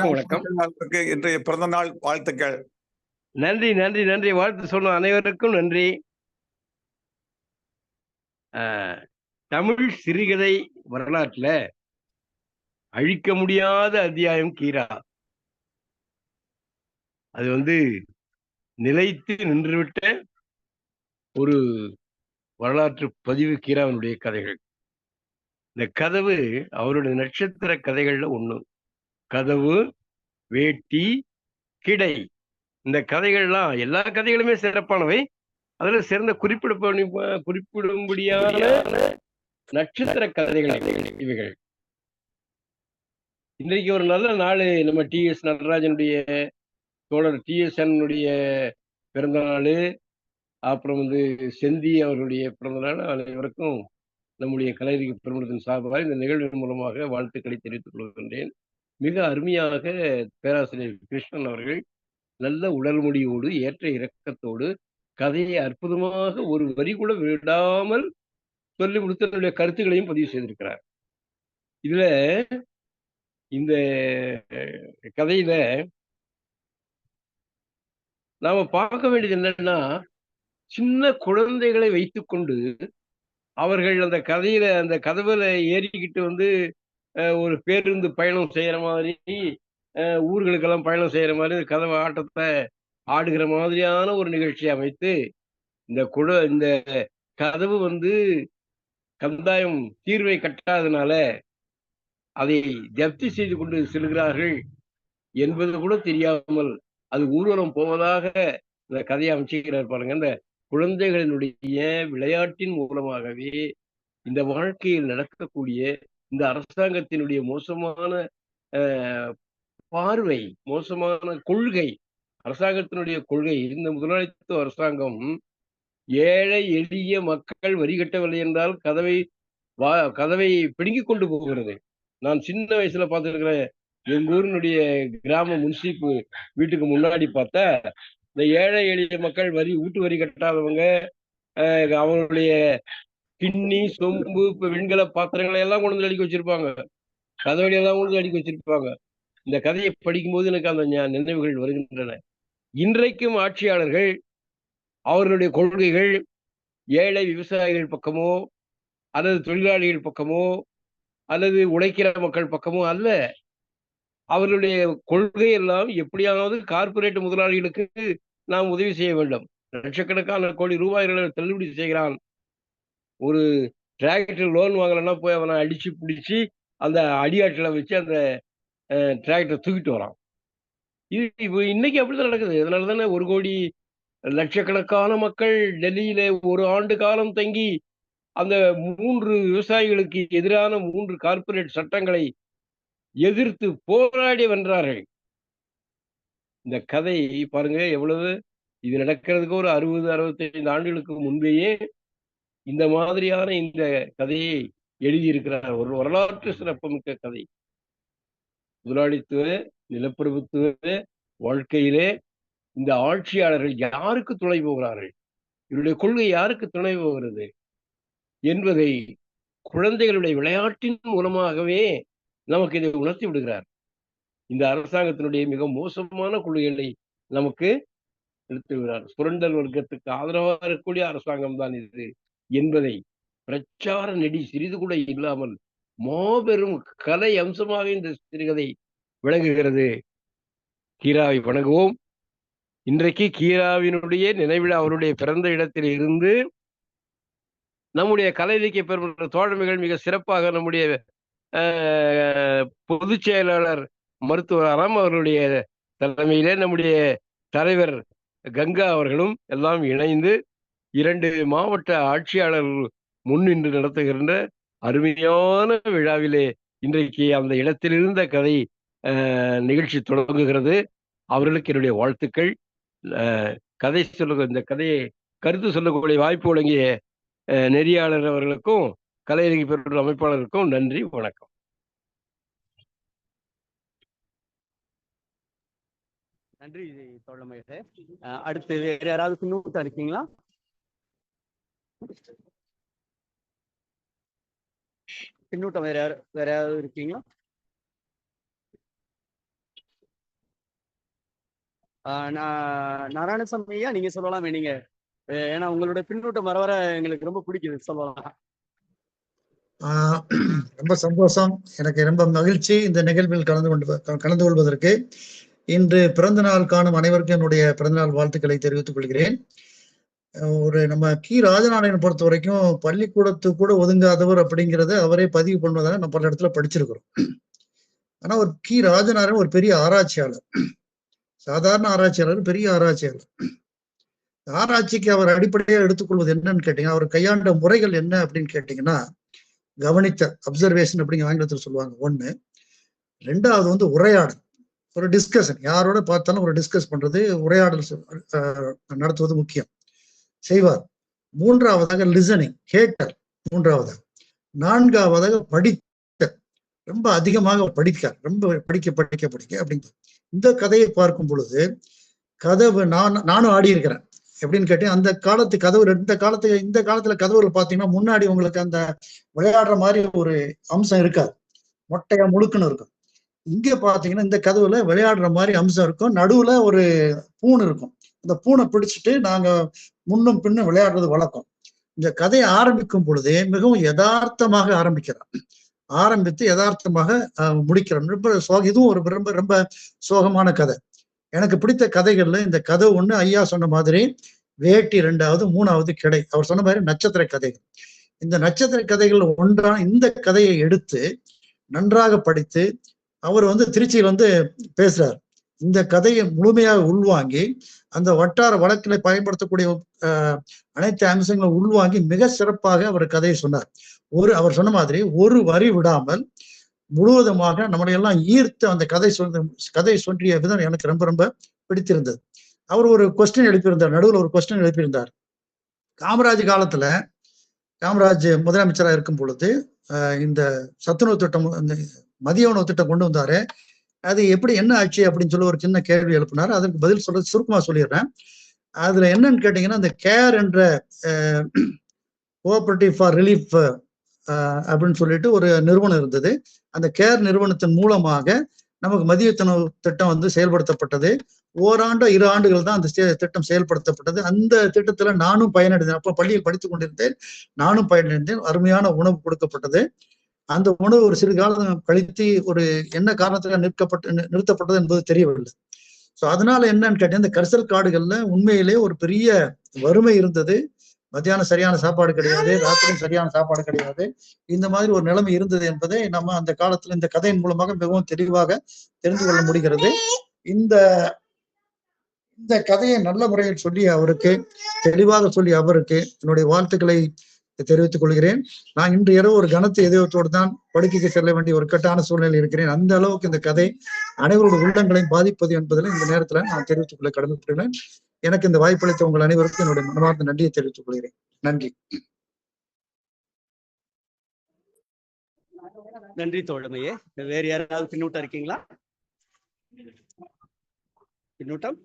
வணக்கம். இன்றைய பிறந்த நாள் வாழ்த்துக்கள். நன்றி. வாழ்த்து சொன்ன அனைவருக்கும் நன்றி. தமிழ் சிறுகதை வரலாற்றுல அழிக்க முடியாத அத்தியாயம் கீரா. அது நிலைத்து நின்றுவிட்ட ஒரு வரலாற்று பதிவு கீராவினுடைய கதைகள். இந்த கதவு அவருடைய நட்சத்திர கதைகள்ல ஒண்ணு. கதவு, வேட்டி, கிடை, இந்த கதைகள்லாம் எல்லா கதைகளுமே சிறப்பானவை. அதுல சிறந்த குறிப்பிடும்படியான நட்சத்திர கதைகள் இவைகள். இன்றைக்கு ஒரு நல்ல நாள். நம்ம டி.எஸ். நடராஜனுடைய தோழர் டி.எஸ்.என் பிறந்த நாள், அப்புறம் செந்தி அவர்களுடைய பிறந்த நாள். அனைவருக்கும் நம்முடைய கலைஞர் பெருமளத்தின் சார்பாக இந்த நிகழ்வின் மூலமாக வாழ்த்துக்களை தெரிவித்துக் கொள்கின்றேன். மிக அருமையாக பேராசிரியர் கிருஷ்ணன் அவர்கள் நல்ல உடல் மொழியோடு ஏற்ற இறக்கத்தோடு கதையை அற்புதமாக ஒரு வரி கூட விடாமல் சொல்லி முடித்தனுடைய கருத்துக்களையும் பதிவு செய்திருக்கிறார். இதுல இந்த கதையில நாம பார்க்க வேண்டியது என்னன்னா, சின்ன குழந்தைகளை வைத்துக்கொண்டு அவர்கள் அந்த கதையில அந்த கதவுல ஏறிக்கிட்டு ஒரு பேருந்து பயணம் செய்யற மாதிரி, ஊர்களுக்கெல்லாம் பயணம் செய்யற மாதிரி கதவு ஆட்டத்தை ஆடுகிற மாதிரியான ஒரு நிகழ்ச்சி அமைத்து, இந்த கதவு கந்தாயம் தீர்வை கட்டாதனால அதை ஜப்தி செய்து கொண்டு செல்கிறார்கள் என்பது கூட தெரியாமல் அது ஊர்வலம் போவதாக இந்த கதையை அமைச்சுக்கிறார் பாருங்க. இந்த குழந்தைகளினுடைய விளையாட்டின் மூலமாகவே இந்த வாழ்க்கையில் நடக்கக்கூடிய இந்த அரசாங்கத்தினுடைய மோசமான பார்வை, மோசமான கொள்கை, அரசாங்கத்தினுடைய கொள்கை, இந்த முதலாளித்துவ அரசாங்கம் ஏழை எளிய மக்கள் வரி கட்டவில்லை என்றால் கதவை பிடுங்கி கொண்டு போகிறது. நான் சின்ன வயசுல பார்த்துருக்கிறேன். எங்க ஊரினுடைய கிராம முன்சீப்பு வீட்டுக்கு முன்னாடி பார்த்தா இந்த ஏழை எளிய மக்கள் வீட்டு வரி கட்டாதவங்க அவங்களுடைய கிண்ணி, சொம்பு, வெண்கல பாத்திரங்களை எல்லாம் கொண்டு அடுக்கி வச்சிருப்பாங்க. கதவடி எல்லாம் கொண்டு அடுக்கி வச்சிருப்பாங்க. இந்த கதையை படிக்கும்போது எனக்கு அந்த நினைவுகள் வருகின்றன. இன்றைக்கும் ஆட்சியாளர்கள் அவர்களுடைய கொள்கைகள் ஏழை விவசாயிகள் பக்கமோ அல்லது தொழிலாளிகள் பக்கமோ அல்லது உழைக்கிற மக்கள் பக்கமோ அல்ல. அவர்களுடைய கொள்கை எல்லாம் எப்படியாவது கார்பரேட் முதலாளிகளுக்கு நாம் உதவி செய்ய வேண்டும். லட்சக்கணக்கான கோடி ரூபாய்களை தள்ளுபடி செய்கிறான். ஒரு டிராக்டர் லோன் வாங்கலன்னா போய் அவனை அடிச்சு பிடிச்சி அந்த அடியாட்டில் வச்சு அந்த டிராக்டர் தூக்கிட்டு வரான். இது இப்போ இன்னைக்கு அப்படிதான் நடக்குது. அதனால தானே 1 கோடி லட்சக்கணக்கான மக்கள் டெல்லியில ஒரு ஆண்டு காலம் தங்கி அந்த 3 விவசாயிகளுக்கு எதிரான 3 கார்பரேட் சட்டங்களை எதிர்த்து போராடி வென்றார்கள். இந்த கதை பாருங்க எவ்வளவு. இது நடக்கிறதுக்கு ஒரு 60-65 ஆண்டுகளுக்கு முன்பேயே இந்த மாதிரியான இந்த கதையை எழுதியிருக்கிறார். ஒரு வரலாற்று சிறப்புமிக்க கதை. முதலாளித்துவ நிலப்பிரபுத்துவ வாழ்க்கையிலே இந்த ஆட்சியாளர்கள் யாருக்கு துணை போகிறார்கள், இவருடைய கொள்கை யாருக்கு துணை போகிறது என்பதை குழந்தைகளுடைய விளையாட்டின் மூலமாகவே நமக்கு இதை உணர்த்தி விடுகிறார். இந்த அரசாங்கத்தினுடைய மிக மோசமான கொள்கைகளை நமக்கு எடுத்துகிறார். சுரண்டல் வர்க்கத்துக்கு ஆதரவாக இருக்கக்கூடிய அரசாங்கம் தான் இது என்பதை பிரச்சார நெடி சிறிது கூட இல்லாமல் மாபெரும் கலை அம்சமாக இந்த சிறுகதை விளங்குகிறது. கீராவை வணங்குவோம். இன்றைக்கு கீராவினுடைய நினைவிழா அவருடைய பிறந்த இடத்தில் இருந்து நம்முடைய கலை இலக்கிய பெருமன்ற தோழமைகள் மிக சிறப்பாக நம்முடைய பொதுச் செயலாளர் மருத்துவர் அறம் அவர்களுடைய தலைமையிலே நம்முடைய தலைவர் கங்கா அவர்களும் எல்லாம் இணைந்து 2 மாவட்ட ஆட்சியாளர்கள் முன்னின்று நடத்துகின்ற அருமையான விழாவிலே இன்றைக்கு அந்த இடத்தில் இருந்த கதை நிகழ்ச்சி தொடங்குகிறது. அவர்களுக்கு என்னுடைய வாழ்த்துக்கள். கதை சொல்ல இந்த கதையை கருத்து சொல்லக்கூடிய வாய்ப்பு வழங்கிய நெறியாளர் அவர்களுக்கும் கலை இலக்கிய பெருமன்ற அமைப்பாளருக்கும் நன்றி, வணக்கம். நன்றி தோழமையே. அடுத்து வேற யாராவது பின்னூட்டம் இருக்கீங்களா? பின்னூட்டம் வேற யாராவது இருக்கீங்களா? நாராயணசாமி ஐயா, நீங்க சொல்லலாம். நீங்க ஏன்னா உங்களுடைய பின்னூட்டம் வர எங்களுக்கு ரொம்ப பிடிக்குது, சொல்லலாம். ரொம்ப சந்தோஷம். எனக்கு ரொம்ப மகிழ்ச்சி இந்த நிகழ்வில் கலந்து கொள்வதற்கு. இன்று பிறந்த நாள் காணும் அனைவருக்கும் என்னுடைய பிறந்தநாள் வாழ்த்துக்களை தெரிவித்துக் கொள்கிறேன். நம்ம கி ராஜநாராயணன் பொறுத்த வரைக்கும் பள்ளிக்கூடத்துக்கு கூட ஒதுங்காதவர் அப்படிங்கிறத அவரே பதிவு பண்ணுவதாக நம்ம பல இடத்துல படிச்சிருக்கிறோம். ஆனா ஒரு கி ராஜநாராயணன் ஒரு பெரிய ஆராய்ச்சியாளர், சாதாரண ஆராய்ச்சியாளர், பெரிய ஆராய்ச்சியாளர். ஆராய்ச்சிக்கு அவர் அடிப்படையாக எடுத்துக்கொள்வது என்னன்னு கேட்டீங்கன்னா, அவர் கையாண்ட முறைகள் என்ன அப்படின்னு கேட்டீங்கன்னா, கவனித்த அப்சர்வேஷன் அப்படிங்கிற ஆங்கிலத்தில் சொல்லுவாங்க. 1. 2வது உரையாடல், ஒரு டிஸ்கஷன். யாரோட பார்த்தாலும் ஒரு டிஸ்கஸ் பண்றது, உரையாடல் நடத்துவது முக்கியம் செய்வார். 3வதாக லிசனிங், கேட்டல் 3வதாக. 4வதாக படித்த, ரொம்ப அதிகமாக படிக்க, ரொம்ப படிக்க அப்படிங்க. இந்த கதையை பார்க்கும் பொழுது கதவு நானும் ஆடி இருக்கிறேன். எப்படின்னு கேட்டீங்க, அந்த காலத்து கதவு இந்த காலத்துல கதவுகள் பாத்தீங்கன்னா முன்னாடி உங்களுக்கு அந்த விளையாடுற மாதிரி ஒரு அம்சம் இருக்காது, மொட்டையா முழுக்குன்னு இருக்கும். இங்க பாத்தீங்கன்னா இந்த கதவுல விளையாடுற மாதிரி அம்சம் இருக்கும், நடுவுல ஒரு பூண் இருக்கும். அந்த பூனை பிடிச்சிட்டு நாங்க முன்னும் பின்னும் விளையாடுறது வழக்கம். இந்த கதையை ஆரம்பிக்கும் பொழுதே மிகவும் யதார்த்தமாக ஆரம்பித்து யதார்த்தமாக முடிக்கிறோம். இதுவும் ஒரு ரொம்ப ரொம்ப சோகமான கதை. எனக்கு பிடித்த கதைகள்ல இந்த கதை 1, ஐயா சொன்ன மாதிரி வேட்டி 2வது, 3வது கிடை. அவர் சொன்ன மாதிரி நட்சத்திர கதைகள். இந்த நட்சத்திர கதைகள் ஒன்றான இந்த கதையை எடுத்து நன்றாக படித்து அவர் திருச்சியில் பேசுறார். இந்த கதையை முழுமையாக உள்வாங்கி அந்த வட்டார வழக்கில பயன்படுத்தக்கூடிய அனைத்து அம்சங்களும் உள்வாங்கி மிக சிறப்பாக அவர் கதையை சொன்னார். அவர் சொன்ன மாதிரி ஒரு வரி விடாமல் முழுவதுமாக நம்மளை எல்லாம் ஈர்த்து அந்த கதை சொல்லிய விதம் எனக்கு ரொம்ப ரொம்ப பிடித்திருந்தது. அவர் ஒரு கொஸ்டின் எழுப்பியிருந்தார், நடுவில் ஒரு கொஸ்டின் எழுப்பியிருந்தார். காமராஜ் காலத்துல, காமராஜ் முதலமைச்சராக இருக்கும் பொழுது இந்த சத்துணவு திட்டம், இந்த மதிய உணவு திட்டம் கொண்டு வந்தாரு. அது எப்படி என்ன ஆச்சு அப்படின்னு சொல்லி ஒரு சின்ன கேள்வி எழுப்பினார். அதற்கு பதில் சுருக்கமா சொல்லிடுறேன். அதுல என்னன்னு கேட்டீங்கன்னா, இந்த கேர் என்ற கோஆபரேட்டிவ் ஃபார் ரிலீஃப் அப்படின்னு சொல்லிட்டு ஒரு நிறுவனம் இருந்தது. அந்த கேர் நிறுவனத்தின் மூலமாக நமக்கு மதிய உணவு திட்டம் செயல்படுத்தப்பட்டது. ஓராண்டு 2 ஆண்டுகள் தான் அந்த திட்டம் செயல்படுத்தப்பட்டது. அந்த திட்டத்துல நானும் பயனடைந்தேன். அப்ப பள்ளியில் படித்துக் கொண்டிருந்தேன், நானும் பயனடைந்தேன். அருமையான உணவு கொடுக்கப்பட்டது. அந்த உணவு ஒரு சிறு காலம் கழித்து ஒரு என்ன காரணத்துக்காக நிறுத்தப்பட்டது என்பது தெரியவில்லை. ஸோ அதனால என்னன்னு கேட்டீங்கன்னா, இந்த கரிசல் காடுகள்ல உண்மையிலே ஒரு பெரிய வறுமை இருந்தது. மத்தியானம் சரியான சாப்பாடு கிடையாது, ராத்திரியும் சரியான சாப்பாடு கிடையாது. இந்த மாதிரி ஒரு நிலைமை இருந்தது என்பதை நம்ம அந்த காலத்துல இந்த கதையின் மூலமாக மிகவும் தெளிவாக தெரிந்து கொள்ள முடிகிறது. இந்த கதையை நல்ல முறையில் சொல்லி அவருக்கு, தெளிவாக சொல்லி அவருக்கு என்னுடைய வாழ்த்துக்களை தெரிவித்துக் கொள்கிறேன். நான் இன்று இரவு ஒரு கனத்த இதயத்தோடு தான் படுக்கைக்கு செல்ல வேண்டிய ஒரு கட்டான சூழ்நிலை இருக்கிறேன். அந்த அளவுக்கு இந்த கதை அனைவருடைய உள்ளங்களையும் பாதிப்பது என்பதில் இந்த நேரத்துல நான் தெரிவித்துக் கொள்ள கடமைப்பட்டுள்ளேன். எனக்கு இந்த வாய்ப்பளித்த உங்கள் அனைவருக்கும் என்னுடைய மனமார்ந்த நன்றியை தெரிவித்துக் கொள்கிறேன். நன்றி. நன்றி தோழமையே. வேறு யாராவது பின்னூட்டம் இருக்கீங்களா? பின்னூட்டம்